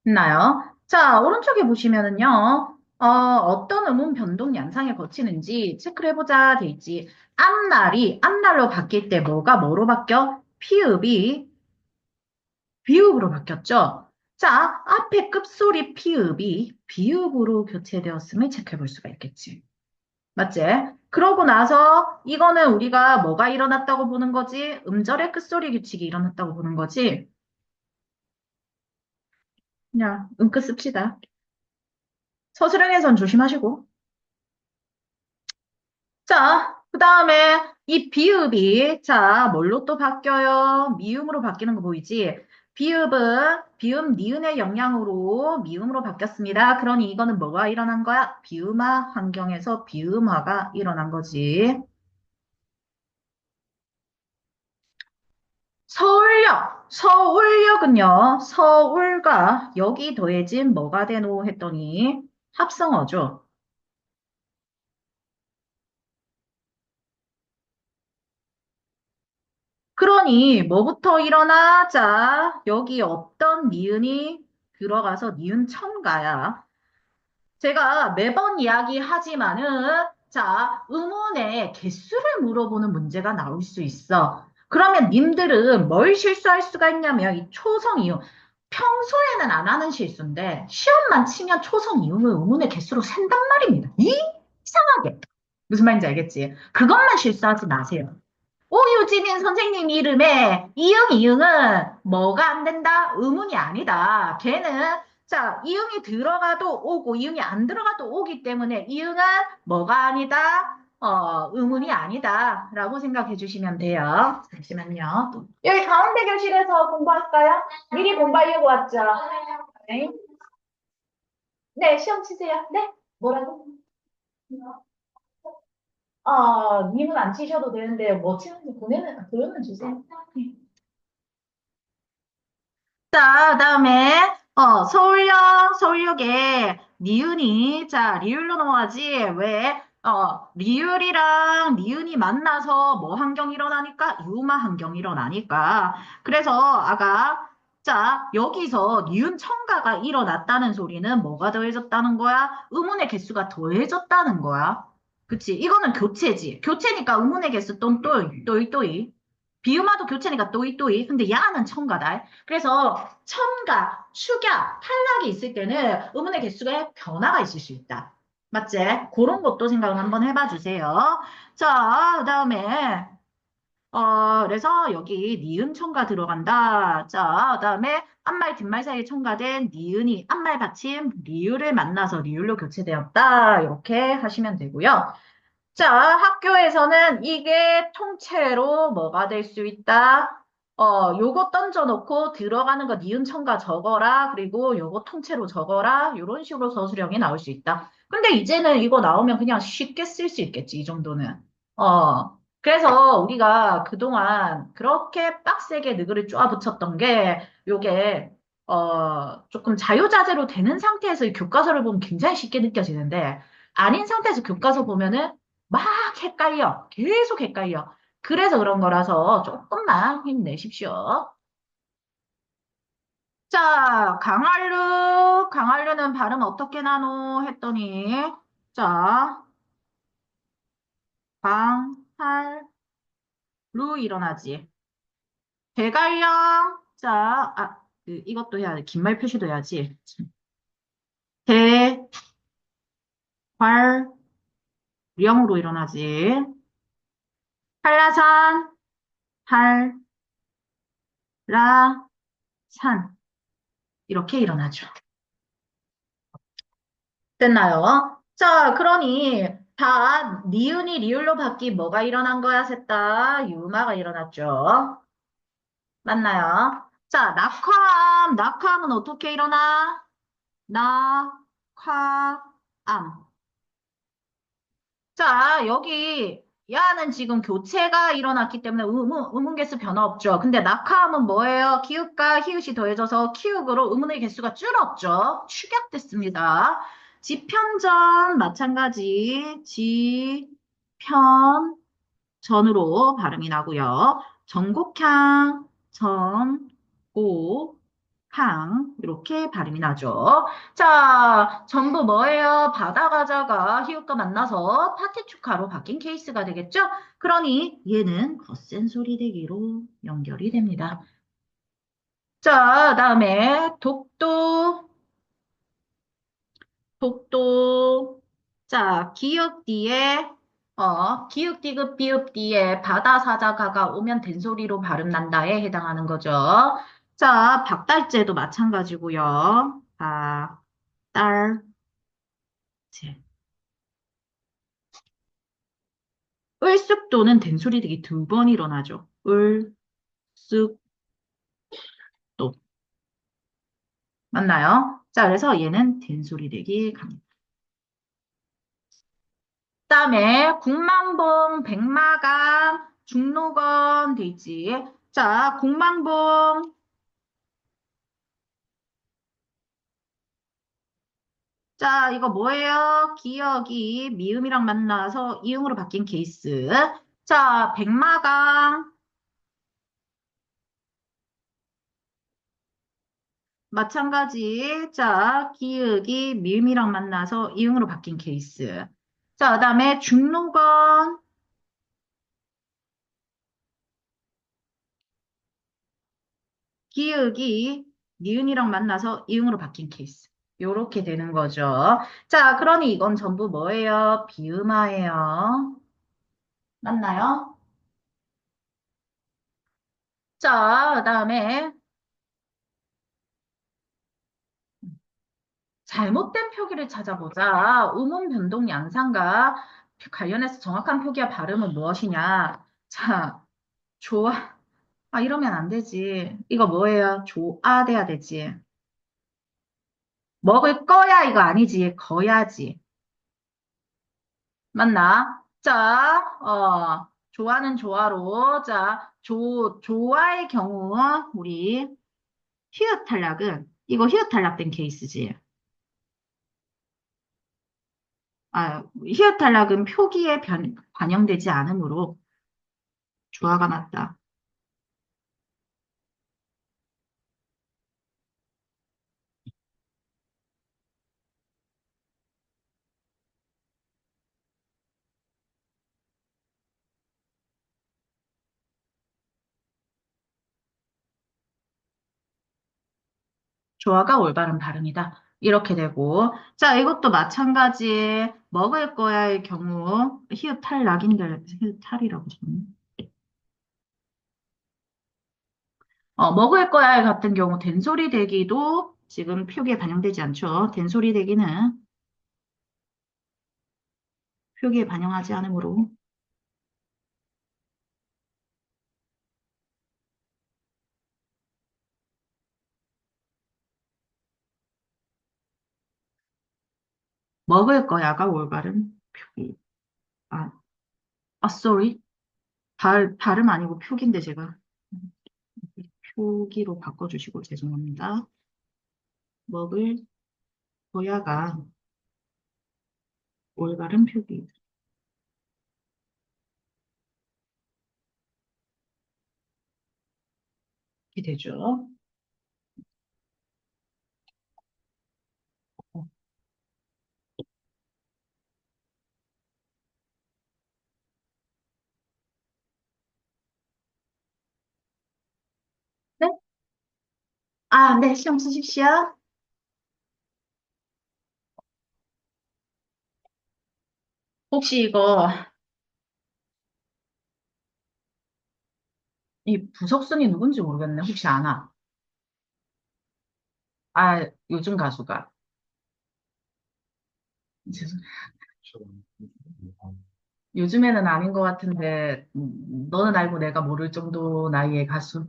있나요? 자, 오른쪽에 보시면은요, 어떤 음운 변동 양상에 거치는지 체크를 해보자 돼 있지. 앞날로 바뀔 때 뭐가 뭐로 바뀌어? 피읍이 비읍으로 바뀌었죠? 자, 앞에 끝소리 피읍이 비읍으로 교체되었음을 체크해 볼 수가 있겠지. 맞지? 그러고 나서 이거는 우리가 뭐가 일어났다고 보는 거지? 음절의 끝소리 규칙이 일어났다고 보는 거지? 그냥 음끝 씁시다. 서술형에선 조심하시고. 자, 그 다음에 이 비읍이 자, 뭘로 또 바뀌어요? 미음으로 바뀌는 거 보이지? 비읍 니은의 영향으로 미음으로 바뀌었습니다. 그러니 이거는 뭐가 일어난 거야? 비음화 환경에서 비음화가 일어난 거지. 서울역은요, 서울과 여기 더해진 뭐가 되노 했더니 합성어죠. 그러니 뭐부터 일어나? 자, 여기 없던 니은이 들어가서 니은 첨가야. 제가 매번 이야기하지만은, 자, 의문의 개수를 물어보는 문제가 나올 수 있어. 그러면 님들은 뭘 실수할 수가 있냐면, 이 초성 이응. 평소에는 안 하는 실수인데, 시험만 치면 초성 이응을 의문의 개수로 센단 말입니다. 이상하게. 무슨 말인지 알겠지? 그것만 실수하지 마세요. 오유진인 선생님 이름에 이응은 뭐가 안 된다? 의문이 아니다. 걔는 자, 이응이 들어가도 오고 이응이 안 들어가도 오기 때문에 이응은 뭐가 아니다? 의문이 아니다. 라고 생각해 주시면 돼요. 잠시만요. 여기 가운데 교실에서 공부할까요? 미리 공부하려고 왔죠? 네. 네, 시험 치세요. 네? 뭐라고? 님은 안 치셔도 되는데, 뭐 치는지 보내면 주세요. 네. 자, 그다음에 서울역에 니은이 자 리을로 넘어가지 왜 리을이랑 니은이 만나서 뭐 환경 일어나니까 유마 환경 일어나니까 그래서 아가 자 여기서 니은 첨가가 일어났다는 소리는 뭐가 더해졌다는 거야? 의문의 개수가 더해졌다는 거야. 그치? 이거는 교체지. 교체니까 의문의 개수 또이 비음화도 교체니까 또이 근데 야는 첨가다. 그래서 첨가, 축약, 탈락이 있을 때는 의문의 개수가 변화가 있을 수 있다. 맞지? 그런 것도 생각을 한번 해봐 주세요. 자, 그다음에 그래서 여기 니은 첨가 들어간다. 자, 그다음에 앞말 뒷말 사이에 첨가된 니은이 앞말 받침 리을을 만나서 리을로 교체되었다. 이렇게 하시면 되고요. 자, 학교에서는 이게 통째로 뭐가 될 수 있다? 요거 던져놓고 들어가는 거 니은 첨가 적어라. 그리고 요거 통째로 적어라. 요런 식으로 서술형이 나올 수 있다. 근데 이제는 이거 나오면 그냥 쉽게 쓸 수 있겠지, 이 정도는. 그래서 우리가 그동안 그렇게 빡세게 느글을 쪼아 붙였던 게 요게 조금 자유자재로 되는 상태에서 이 교과서를 보면 굉장히 쉽게 느껴지는데 아닌 상태에서 교과서 보면은 막 헷갈려. 계속 헷갈려. 그래서 그런 거라서 조금만 힘내십시오. 자, 강한류는 발음 어떻게 나노? 했더니, 자, 강할루 일어나지. 대관령, 자, 이것도 해야 돼. 긴말 표시도 해야지. 대관령으로 일어나지. 한라산, 한라산. 이렇게 일어나죠. 됐나요? 자, 그러니 다 니은이 리을로 바뀌 뭐가 일어난 거야, 셋다? 유마가 일어났죠. 맞나요? 자, 낙화암은 어떻게 일어나? 낙화암. 자, 여기 야는 지금 교체가 일어났기 때문에 의문 개수 변화 없죠. 근데 낙하함은 뭐예요? 기읍과 히읗이 더해져서 키읔으로 의문의 개수가 줄었죠. 축약됐습니다. 지편전 마찬가지 지편전으로 발음이 나고요. 전곡향, 전곡, 항 이렇게 발음이 나죠. 자, 전부 뭐예요? 바다 가자가 히읗과 만나서 파티축하로 바뀐 케이스가 되겠죠? 그러니 얘는 거센 소리 대기로 연결이 됩니다. 자, 다음에 독도. 자, 기역 디귿 비읍 뒤에 바다 사자가가 오면 된소리로 발음 난다에 해당하는 거죠. 자, 박달재도 마찬가지고요. 박달재. 을숙도는 된소리 되기 두 번 일어나죠. 을숙도. 맞나요? 자, 그래서 얘는 된소리 되기 갑니다. 그다음에 국만봉, 백마강, 중록원 돼 있지. 자, 국만봉. 자, 이거 뭐예요? 기억이 미음이랑 만나서 이음으로 바뀐 케이스. 자, 백마강. 마찬가지. 자, 기역이 미음이랑 만나서 이응으로 바뀐 케이스. 자, 그다음에 중로건 기역이 니은이랑 만나서 이응으로 바뀐 케이스. 요렇게 되는 거죠. 자, 그러니 이건 전부 뭐예요? 비음화예요. 맞나요? 자, 그다음에 잘못된 표기를 찾아보자. 음운 변동 양상과 관련해서 정확한 표기와 발음은 무엇이냐? 자, 좋아. 아, 이러면 안 되지. 이거 뭐예요? 좋아 돼야 되지. 먹을 거야 이거 아니지. 거야지. 맞나? 자, 좋아는 좋아로. 자, 좋아의 경우 우리 히읗 탈락은 이거 히읗 탈락된 케이스지. 아, 히읗 탈락은 표기에 반영되지 않으므로 조화가 맞다. 조화가 올바른 발음이다. 이렇게 되고. 자, 이것도 마찬가지. 먹을 거야의 경우, 히읗 탈락인데, 히읗 탈이라고 썼네. 먹을 거야 같은 경우, 된소리 대기도 지금 표기에 반영되지 않죠. 된소리 대기는 표기에 반영하지 않으므로. 먹을 거야가 올바른 표기. 아, sorry. 발음 아니고 표기인데 제가. 표기로 바꿔주시고 죄송합니다. 먹을 거야가 올바른 표기. 이렇게 되죠. 어, 네? 아, 네, 시험 쓰십시오. 혹시 이거, 이 부석순이 누군지 모르겠네. 혹시 아나? 아, 요즘 가수가. 죄송- 요즘에는 아닌 것 같은데, 너는 알고 내가 모를 정도 나이의 가수.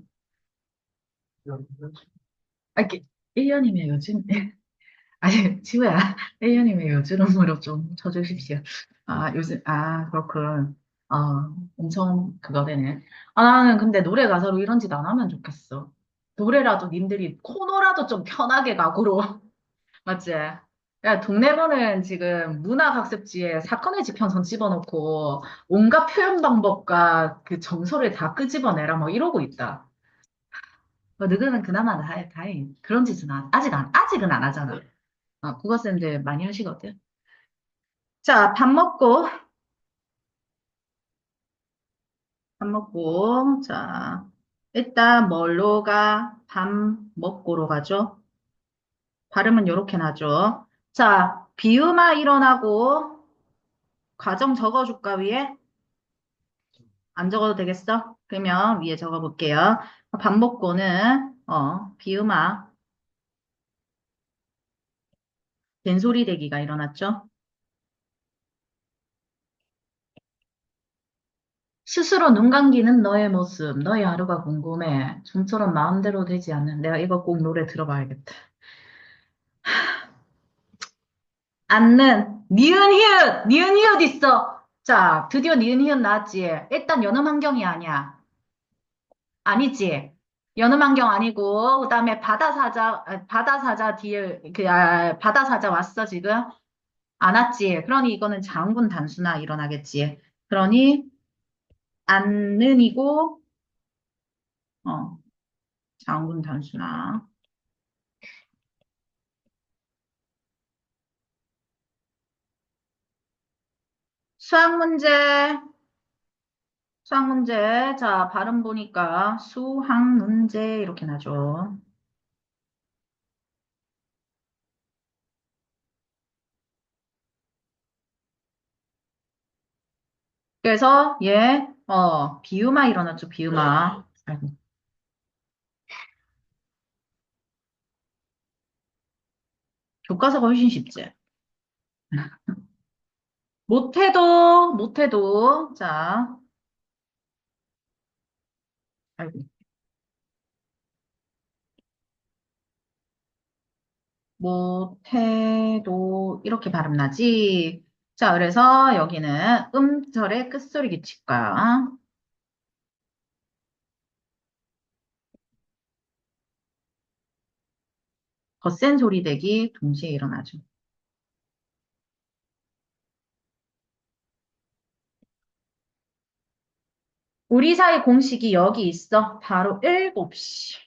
아, 이렇게 1년이면 요즘, 아니, 지우야. 1년이면 요즘으로 좀 쳐주십시오. 아, 요즘, 아, 그렇군. 엄청 그거 되네. 아, 나는 근데 노래 가사로 이런 짓 안 하면 좋겠어. 노래라도 님들이 코너라도 좀 편하게 가고로. 맞지? 야, 동네번은 지금 문화학습지에 사건의 지평선 집어넣고 온갖 표현 방법과 그 정서를 다 끄집어내라 뭐 이러고 있다. 너희는 그나마 다행. 그런 짓은 아직은 안 하잖아. 국어쌤들 많이 하시거든. 자, 자, 일단 뭘로 가? 밥 먹고로 가죠. 발음은 요렇게 나죠. 자, 비음아 일어나고 과정 적어줄까, 위에? 안 적어도 되겠어? 그러면 위에 적어볼게요. 밥 먹고는, 비음아, 된소리 대기가 일어났죠. 스스로 눈 감기는 너의 모습, 너의 하루가 궁금해. 좀처럼 마음대로 되지 않는, 내가 이거 꼭 노래 들어봐야겠다. 않는, 니은 히읗 있어. 자, 드디어 니은 히읗 나왔지. 일단 연음 환경이 아니야. 아니지. 연음 환경 아니고, 그 다음에 바다사자 뒤에, 바다사자 왔어, 지금? 안 왔지. 그러니 이거는 장군 단수나 일어나겠지. 그러니, 않는이고, 어, 장군 단수나. 수학 문제, 수학 문제. 자, 발음 보니까 수학 문제 이렇게 나죠. 그래서 얘, 비유마 일어났죠, 비유마. 아이고, 교과서가 훨씬 쉽지. 못해도, 자, 아이고, 못해도 이렇게 발음 나지. 자, 그래서 여기는 음절의 끝소리 규칙 거야. 덧센 소리 대기 동시에 일어나죠. 우리 사이 공식이 여기 있어. 바로 7시.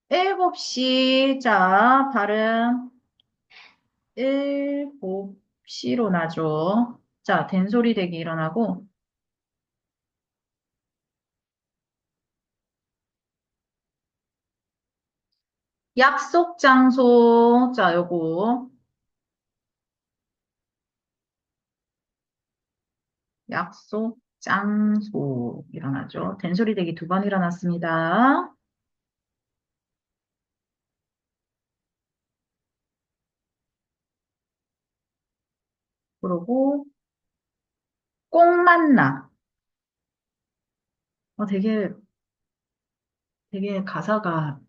7시. 자, 발음 7시로 나죠. 자, 된소리 대기 일어나고, 약속 장소. 자, 요거. 약속 장소 일어나죠. 된소리 대기 2번 일어났습니다. 그러고, 꼭 만나. 되게 가사가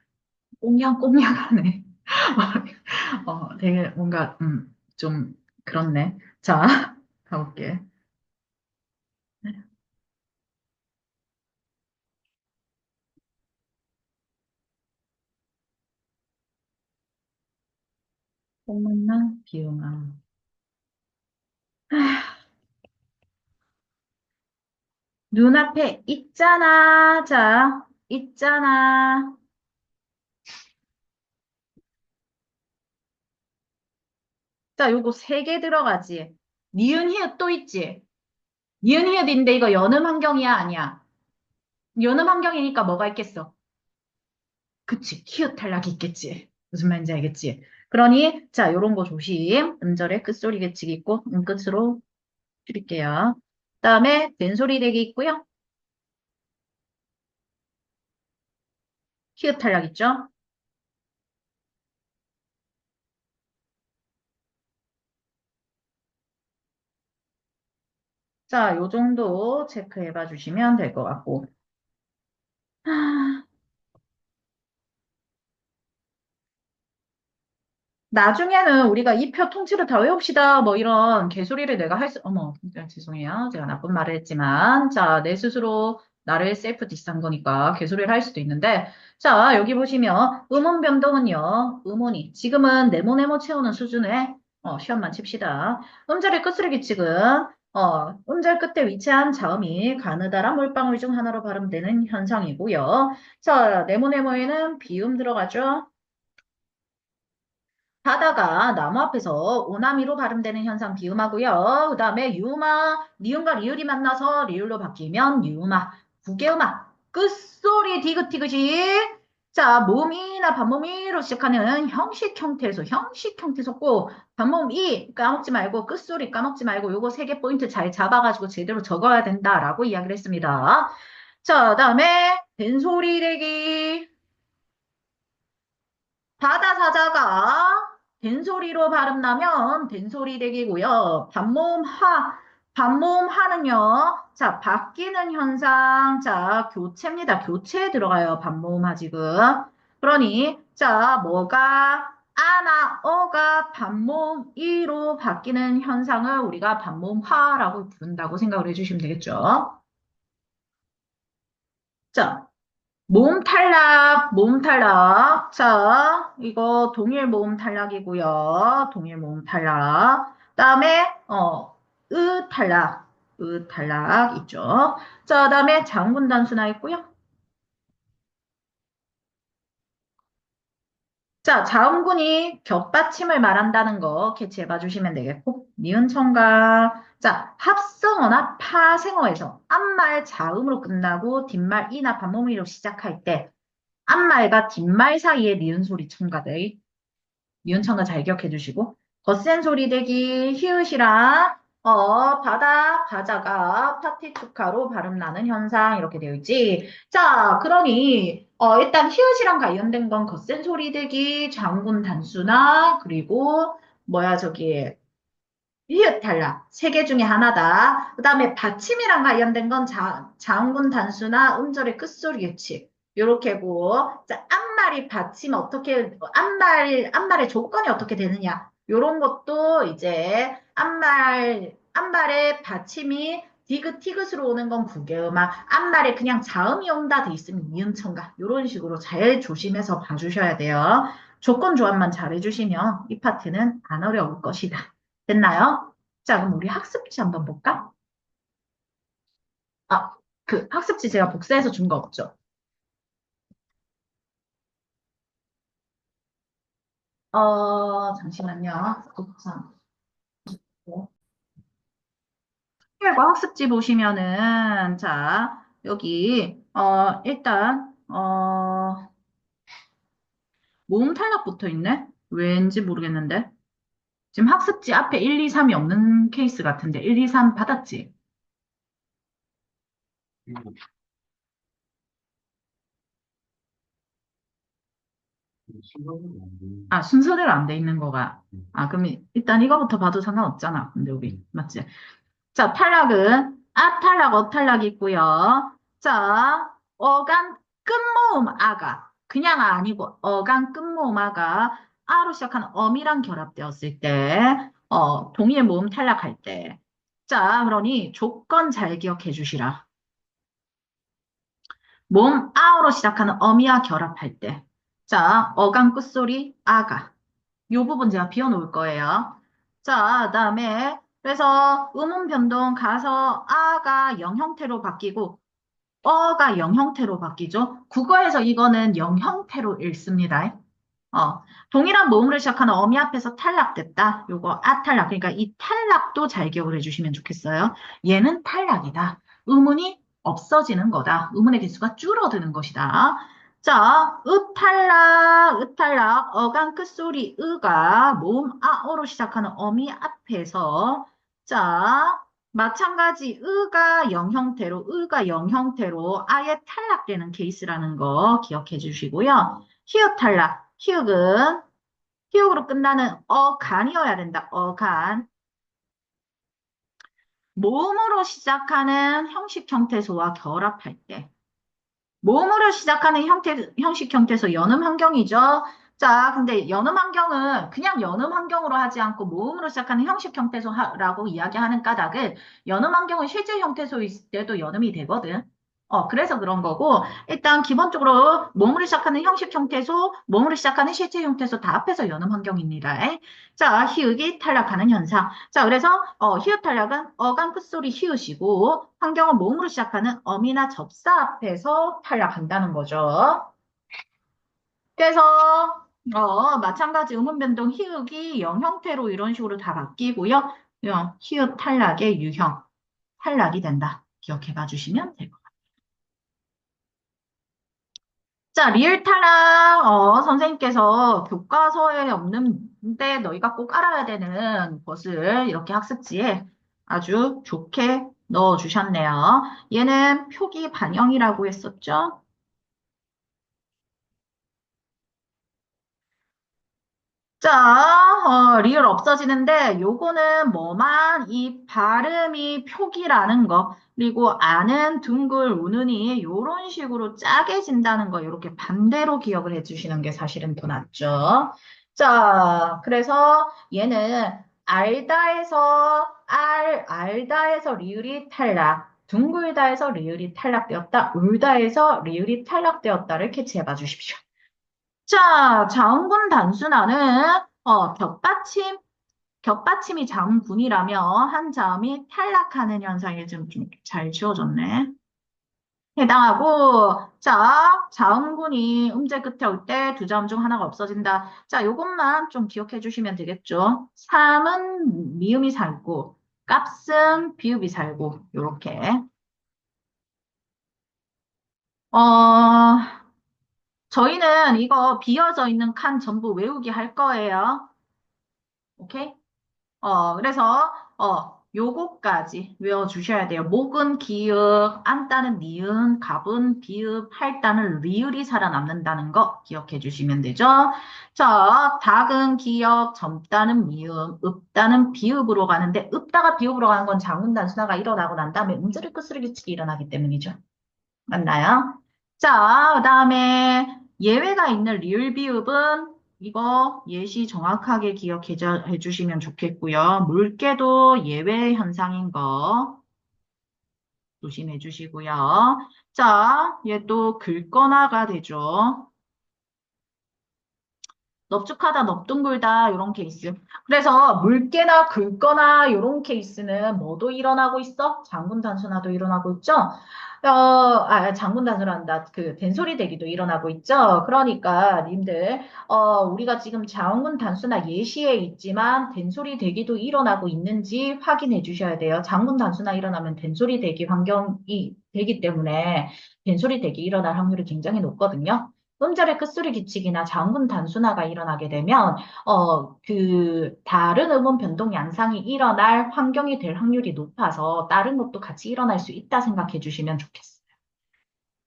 꽁냥꽁냥하네. 되게 뭔가, 좀 그렇네. 자, 가볼게. 꼭 만나, 비용아. 눈앞에 있잖아. 자, 있잖아. 자, 요거 3개 들어가지. 니은 히읗 또 있지. 니은 히읗인데 이거 연음 환경이야, 아니야? 연음 환경이니까 뭐가 있겠어? 그치, 히읗 탈락이 있겠지. 무슨 말인지 알겠지? 그러니, 자, 요런 거 조심. 음절에 끝소리 계측 있고, 끝으로 줄일게요. 그다음에 된소리 대기 있고요. 히읗 탈락 있죠? 자, 요 정도 체크해 봐 주시면 될 것 같고. 나중에는 우리가 이 표 통째로 다 외웁시다. 뭐 이런 개소리를 내가 어머, 죄송해요. 제가 나쁜 말을 했지만. 자, 내 스스로 나를 셀프 디스한 거니까 개소리를 할 수도 있는데. 자, 여기 보시면 음운 변동은요. 음운이 지금은 네모네모 채우는 수준의 시험만 칩시다. 음절의 끝으로 규칙은 음절 끝에 위치한 자음이 가느다란 물방울 중 하나로 발음되는 현상이고요. 자, 네모네모에는 비음 들어가죠. 바다가 나무 앞에서 오나미로 발음되는 현상 비음하고요. 그 다음에 유마, 니은과 리을이 만나서 리을로 바뀌면 유마, 구개음아, 끝소리 디귿디귿이. 자, 몸이나 반몸이로 시작하는 형식 형태에서 꼭 반몸이 까먹지 말고 끝소리 까먹지 말고 요거 3개 포인트 잘 잡아가지고 제대로 적어야 된다라고 이야기를 했습니다. 자, 그다음에 된소리 대기. 바다 사자가 된소리로 발음나면 된소리 대기고요. 반모음하는요. 자, 바뀌는 현상. 자, 교체입니다. 교체에 들어가요. 반모음하 지금. 그러니, 자, 뭐가, 아나, 어가 반모음 이로 바뀌는 현상을 우리가 반모음화라고 부른다고 생각을 해주시면 되겠죠. 자, 모음 탈락, 모음 탈락. 자, 이거 동일 모음 탈락이고요. 동일 모음 탈락. 다음에, 으 탈락 있죠. 자, 다음에 장문 단수나 있고요. 자, 자음군이 겹받침을 말한다는 거 캐치해 봐 주시면 되겠고, 니은 청가. 자, 합성어나 파생어에서 앞말 자음으로 끝나고 뒷말 이나 반모음으로 시작할 때 앞말과 뒷말 사이에 니은 소리 첨가들. 니은 첨가 잘 기억해 주시고, 덧센 소리 대기, 히읗이랑, 바다, 가자가 파티투카로 발음 나는 현상, 이렇게 되어 있지. 자, 그러니, 일단 히읗이랑 관련된 건 덧센 소리 대기, 장군 단수나, 그리고, 뭐야, 저기, 히읗 탈락. 세 개 중에 하나다. 그 다음에 받침이랑 관련된 건 자음군 단수나 음절의 끝소리 규칙. 요렇게고. 자, 앞말이 받침 어떻게, 앞말의 조건이 어떻게 되느냐. 요런 것도 이제 앞말의 받침이 디귿, 티귿으로 오는 건 구개음악. 앞말에 그냥 자음이 온다 돼 있으면 니은청가. 요런 식으로 잘 조심해서 봐주셔야 돼요. 조건 조합만 잘 해주시면 이 파트는 안 어려울 것이다. 됐나요? 자, 그럼 우리 학습지 한번 볼까? 아, 그 학습지 제가 복사해서 준 거 없죠? 잠시만요. 복사. 결과 학습지 보시면은, 자, 여기, 일단, 모음 탈락 붙어 있네? 왠지 모르겠는데. 지금 학습지 앞에 1, 2, 3이 없는 케이스 같은데, 1, 2, 3 받았지? 아, 순서대로 안 돼 있는 거가. 아, 그럼 일단 이거부터 봐도 상관없잖아. 근데 우리, 맞지? 자, 탈락은 탈락, 탈락이 있고요. 자, 어간 끝모음 아가. 그냥 아니고 어간 끝모음 아가 아로 시작하는 엄이랑 결합되었을 때, 동의의 모음 탈락할 때. 자, 그러니 조건 잘 기억해 주시라. 모음 아로 시작하는 어미와 결합할 때. 자, 어간 끝소리 아가. 요 부분 제가 비워놓을 거예요. 자, 그다음에 그래서 음운 변동 가서 아가 영 형태로 바뀌고 어가 영 형태로 바뀌죠. 국어에서 이거는 영 형태로 읽습니다. 동일한 모음으로 시작하는 어미 앞에서 탈락됐다. 요거 탈락. 그러니까 이 탈락도 잘 기억을 해주시면 좋겠어요. 얘는 탈락이다. 의문이 없어지는 거다. 의문의 개수가 줄어드는 것이다. 자, 탈락, 탈락. 어간 끝소리 으가 모음 아어로 시작하는 어미 앞에서 자, 마찬가지 으가 영 형태로 아예 탈락되는 케이스라는 거 기억해 주시고요. 히읗 탈락. 히읗으로 끝나는 어간이어야 된다. 어간. 모음으로 시작하는 형식 형태소와 결합할 때. 모음으로 시작하는 형식 형태소 연음 환경이죠. 자, 근데 연음 환경은 그냥 연음 환경으로 하지 않고 모음으로 시작하는 형식 형태소라고 이야기하는 까닭은 연음 환경은 실제 형태소일 때도 연음이 되거든. 그래서 그런 거고, 일단 기본적으로 모음으로 시작하는 형식 형태소, 모음으로 시작하는 실제 형태소 다 합해서 연음 환경입니다. 자, 히읗이 탈락하는 현상. 자, 그래서 히읗 탈락은 어간 끝소리 히읗이고 환경은 모음으로 시작하는 어미나 접사 앞에서 탈락한다는 거죠. 그래서 마찬가지 음운 변동 히읗이 영 형태로 이런 식으로 다 바뀌고요. 히읗 탈락의 유형 탈락이 된다. 기억해 봐 주시면 될 것 같아요. 자, 리을 탈락, 선생님께서 교과서에 없는데 너희가 꼭 알아야 되는 것을 이렇게 학습지에 아주 좋게 넣어 주셨네요. 얘는 표기 반영이라고 했었죠? 자, 리을 없어지는데 요거는 뭐만 이 발음이 표기라는 거 그리고 아는 둥글 우는이 요런 식으로 짜게진다는 거 이렇게 반대로 기억을 해주시는 게 사실은 더 낫죠. 자, 그래서 얘는 알다에서 리을이 탈락, 둥글다에서 리을이 탈락되었다, 울다에서 리을이 탈락되었다를 캐치해 봐 주십시오. 자, 자음군 단순화는 겹받침이 자음군이라며 한 자음이 탈락하는 현상이 좀 잘 지워졌네. 해당하고, 자, 자음군이 음제 끝에 올 때 두 자음 중 하나가 없어진다. 자, 요것만 좀 기억해 주시면 되겠죠. 삼은 미음이 살고, 값은 비읍이 살고, 요렇게. 어, 저희는 이거 비어져 있는 칸 전부 외우기 할 거예요. 오케이? 그래서, 요거까지 외워주셔야 돼요. 목은 기읍, 안따는 니은, 갑은 비읍, 할따는 리을이 살아남는다는 거 기억해 주시면 되죠. 자, 닭은 기역, 점따는 미음, 읍따는 비읍으로 가는데, 읍다가 비읍으로 가는 건 장문단순화가 일어나고 난 다음에 음절의 끝스르기치기 일어나기 때문이죠. 맞나요? 자, 그다음에 예외가 있는 리을 비읍은 이거 예시 정확하게 기억해 주시면 좋겠고요. 물개도 예외 현상인 거 조심해 주시고요. 자, 얘도 긁거나가 되죠. 넙죽하다, 넙둥글다 이런 케이스. 그래서 물개나 긁거나 이런 케이스는 뭐도 일어나고 있어? 장군 단순화도 일어나고 있죠? 장군 단순화한다. 그 된소리 대기도 일어나고 있죠? 그러니까 님들 우리가 지금 장군 단순화 예시에 있지만 된소리 대기도 일어나고 있는지 확인해 주셔야 돼요. 장군 단순화 일어나면 된소리 대기 환경이 되기 때문에 된소리 대기 일어날 확률이 굉장히 높거든요. 음절의 끝소리 기칙이나 장문 단순화가 일어나게 되면, 다른 음원 변동 양상이 일어날 환경이 될 확률이 높아서 다른 것도 같이 일어날 수 있다 생각해 주시면 좋겠어요.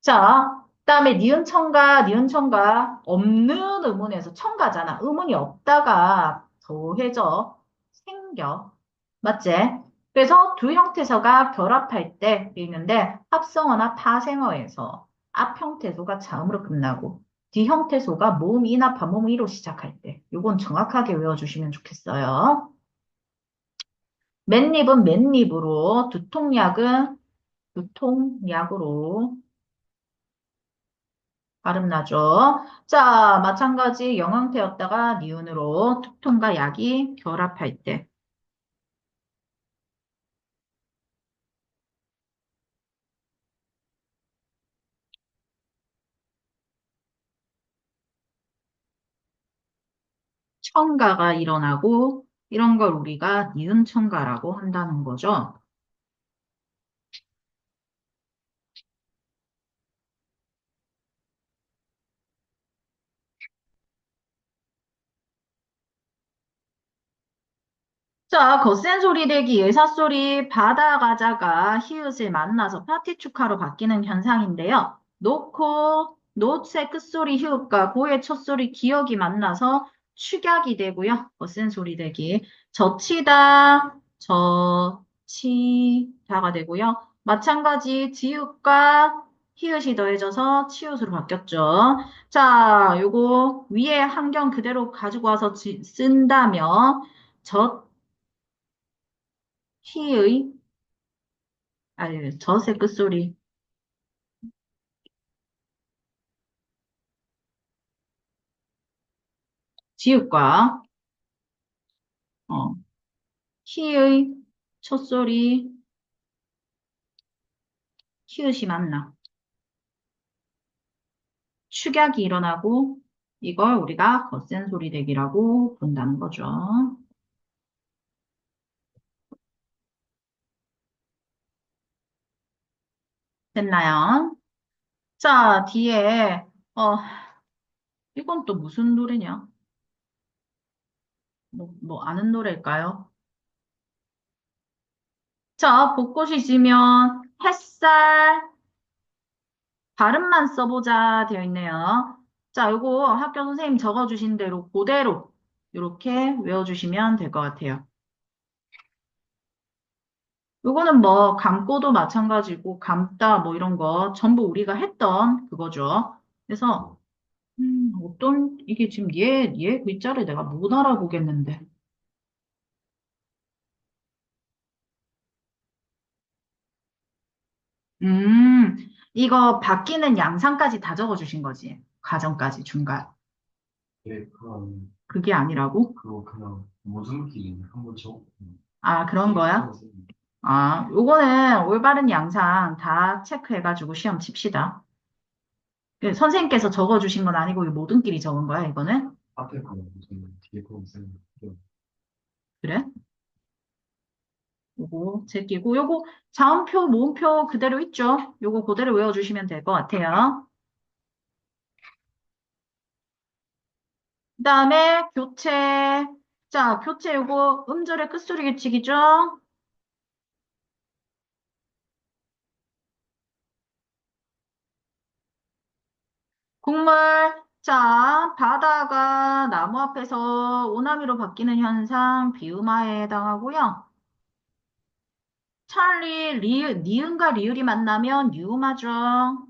자, 그다음에 니은 청가, 니은 청가 없는 음운에서 청가잖아. 음운이 없다가 더해져 생겨. 맞지? 그래서 두 형태서가 결합할 때 있는데 합성어나 타생어에서 앞 형태소가 자음으로 끝나고 뒤 형태소가 모음이나 반모음이로 시작할 때 요건 정확하게 외워주시면 좋겠어요. 맨입은 맨입으로 두통약은 두통약으로 발음 나죠. 자, 마찬가지 영형태였다가 니은으로 툭통과 약이 결합할 때. 청가가 일어나고 이런 걸 우리가 니은 청가라고 한다는 거죠. 자, 거센 소리 대기 예사소리 바다 가자가 히읗을 만나서 파티축하로 바뀌는 현상인데요. 놓고 노의 끝소리 히읗과 고의 첫소리 기역이 만나서 축약이 되고요. 거센 소리 대기 젖히다 젖히다가 되고요. 마찬가지 지읒과 히읗이 더해져서 치읒으로 바뀌었죠. 자, 요거 위에 환경 그대로 가지고 와서 쓴다면 젖 희의, 아니, 젖의 끝소리, 지읒과, 어, 희의 첫소리, 히읗이 만나. 축약이 일어나고, 이걸 우리가 거센 소리 대기라고 부른다는 거죠. 됐나요? 자, 뒤에, 이건 또 무슨 노래냐? 뭐 아는 노래일까요? 자, 벚꽃이 지면 햇살, 발음만 써보자 되어 있네요. 자, 요거 학교 선생님 적어주신 대로 그대로 이렇게 외워주시면 될 것 같아요. 요거는 뭐 감고도 마찬가지고 감다 뭐 이런 거 전부 우리가 했던 그거죠. 그래서 어떤 이게 지금 얘 글자를 내가 못 알아보겠는데. 음, 이거 바뀌는 양상까지 다 적어주신 거지. 과정까지 중간. 네, 그럼 그게 아니라고? 그거 그냥 무슨 느낌인지 한번 줘. 아, 그런 거야? 시켜보세요. 요거는 올바른 양상 다 체크해가지고 시험 칩시다. 선생님께서 적어주신 건 아니고 이 모든 끼리 적은 거야, 이거는? 앞에 거 무슨 뒤에 거 무슨 그래? 요거 제끼고 요거 자음표, 모음표 그대로 있죠? 요거 그대로 외워주시면 될 것 같아요. 그다음에 교체. 자, 교체 요거 음절의 끝소리 규칙이죠? 국물. 자, 바다가 나무 앞에서 오나미로 바뀌는 현상 비음화에 해당하고요. 찰리, 니은과 리을이 만나면 유음하죠.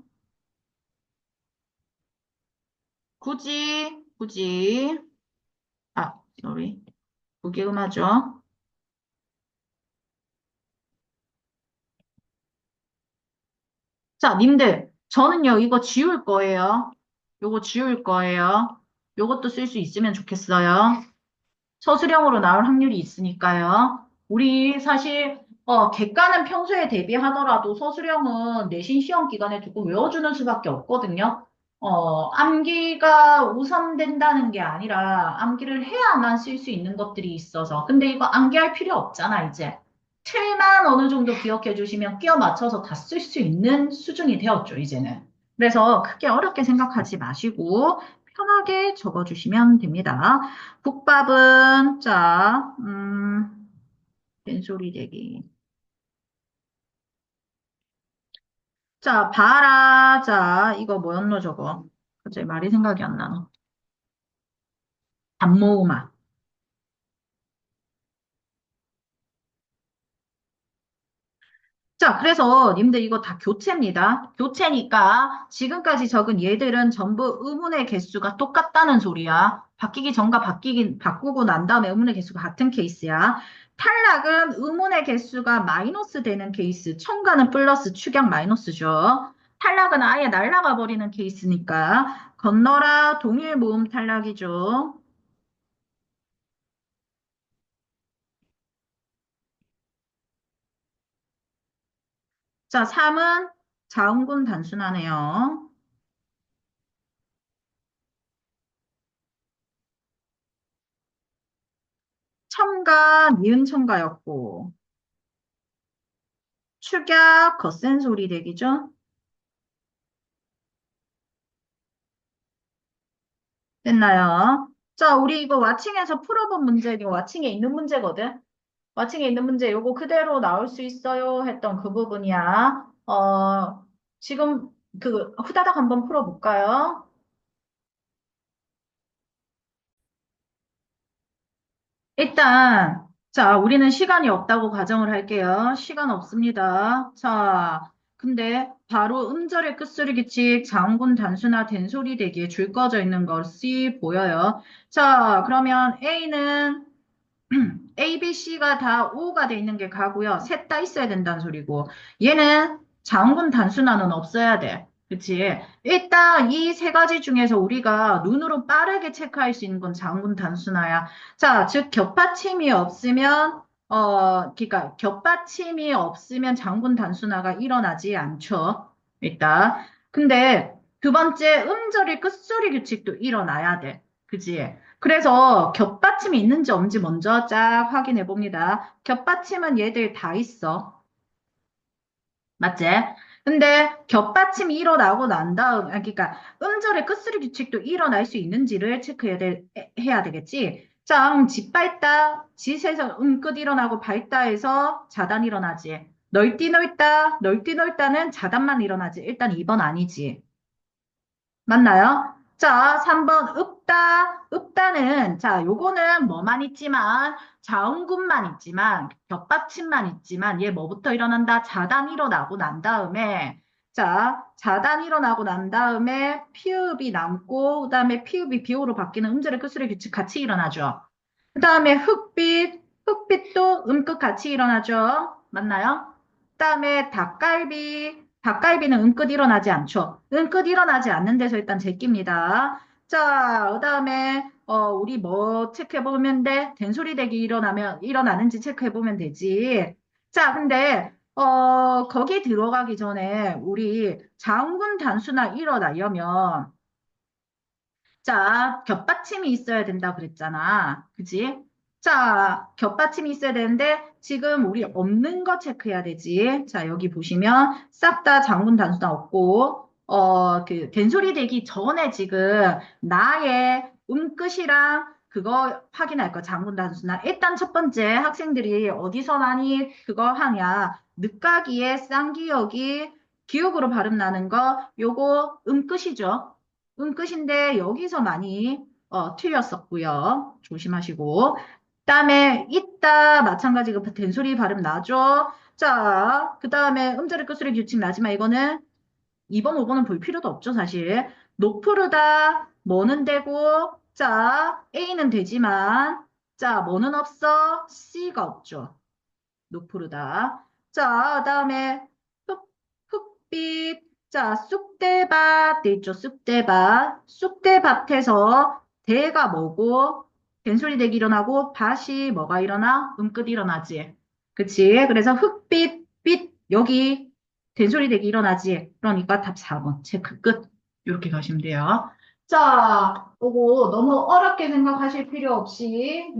굳이, sorry. 무게음하죠. 자, 님들, 저는요, 이거 지울 거예요. 요거 지울 거예요. 요것도 쓸 수 있으면 좋겠어요. 서술형으로 나올 확률이 있으니까요. 우리 사실 객관은 평소에 대비하더라도 서술형은 내신 시험 기간에 조금 외워주는 수밖에 없거든요. 암기가 우선된다는 게 아니라 암기를 해야만 쓸 수 있는 것들이 있어서. 근데 이거 암기할 필요 없잖아, 이제. 틀만 어느 정도 기억해 주시면 끼워 맞춰서 다 쓸 수 있는 수준이 되었죠, 이제는. 그래서 크게 어렵게 생각하지 마시고 편하게 적어주시면 됩니다. 국밥은, 자, 된소리 대기. 자, 봐라. 자, 이거 뭐였노, 저거. 갑자기 말이 생각이 안 나노. 잡모음악. 자, 그래서 님들 이거 다 교체입니다. 교체니까 지금까지 적은 얘들은 전부 의문의 개수가 똑같다는 소리야. 바뀌기 전과 바꾸고 난 다음에 의문의 개수가 같은 케이스야. 탈락은 의문의 개수가 마이너스 되는 케이스. 첨가는 플러스, 축약 마이너스죠. 탈락은 아예 날아가 버리는 케이스니까 건너라 동일 모음 탈락이죠. 자, 3은 자음군 단순하네요. 첨가, 니은 첨가였고. 축약, 거센 소리 대기죠? 됐나요? 자, 우리 이거 와칭에서 풀어본 문제, 이거 와칭에 있는 문제거든? 와칭에 있는 문제, 요거 그대로 나올 수 있어요? 했던 그 부분이야. 지금 후다닥 한번 풀어볼까요? 일단, 자, 우리는 시간이 없다고 가정을 할게요. 시간 없습니다. 자, 근데 바로 음절의 끝소리 규칙, 장군 단수나 된소리 대기에 줄 꺼져 있는 것이 보여요. 자, 그러면 A는 A, B, C가 다 O가 돼 있는 게 가고요. 셋 다 있어야 된다는 소리고. 얘는 장군 단순화는 없어야 돼. 그치? 일단 이 세 가지 중에서 우리가 눈으로 빠르게 체크할 수 있는 건 장군 단순화야. 자, 즉 겹받침이 없으면 그러니까 겹받침이 없으면 장군 단순화가 일어나지 않죠. 일단. 근데 두 번째 음절의 끝소리 규칙도 일어나야 돼. 그치? 그래서 겹받침이 있는지 없는지 먼저 쫙 확인해 봅니다. 겹받침은 얘들 다 있어. 맞지? 근데 겹받침이 일어나고 난 다음, 그러니까 음절의 끝소리 규칙도 일어날 수 있는지를 해야 되겠지? 자, 짓밟다, 짓에서 끝 일어나고 밝다에서 자단 일어나지. 널뛰 넓다는 자단만 일어나지. 일단 2번 아니지. 맞나요? 자, 3번 읍다는 자, 요거는 뭐만 있지만 자음군만 있지만 겹받침만 있지만 얘 뭐부터 일어난다? 자단 일어나고 난 다음에 자, 자단 일어나고 난 다음에 피읍이 남고 그다음에 피읍이 비호로 바뀌는 음절의 끝소리 규칙 같이 일어나죠. 그다음에 흑빛도 음끝 같이 일어나죠. 맞나요? 그다음에 닭갈비는 은끝 일어나지 않죠. 은끝 일어나지 않는 데서 일단 제낍니다. 자, 그다음에 우리 뭐 체크해 보면 돼? 된소리 대기 일어나는지 체크해 보면 되지. 자, 근데, 거기 들어가기 전에 우리 장군 단수나 일어나려면, 자, 겹받침이 있어야 된다 그랬잖아. 그지? 자, 겹받침이 있어야 되는데, 지금 우리 없는 거 체크해야 되지. 자, 여기 보시면, 싹 다 장군 단수나 없고, 된소리 되기 전에 지금, 나의 음끝이랑 그거 확인할 거, 장군 단수나. 일단 첫 번째, 학생들이 어디서 많이 그거 하냐. 늦가기에 쌍기역이 기역으로 발음 나는 거, 요거 음끝이죠. 끝인데 여기서 많이 틀렸었고요. 조심하시고. 그다음에 이따 마찬가지로 된소리 발음 나죠. 자, 그다음에 음절의 끝소리 규칙 나지만 이거는 2번, 5번은 볼 필요도 없죠, 사실. 노프르다, 뭐는 되고, 자, A는 되지만, 자, 뭐는 없어? C가 없죠. 노프르다. 자, 그다음에 흑빛. 자, 쑥대밭 돼 있죠. 쑥대밭. 쑥대밭에서 대가 뭐고 된소리 대기 일어나고 밭이 뭐가 일어나? 음끝 일어나지. 그치? 그래서 흑빛 빛 여기 된소리 대기 일어나지. 그러니까 답 4번 체크 끝. 이렇게 가시면 돼요. 자, 요거 너무 어렵게 생각하실 필요 없이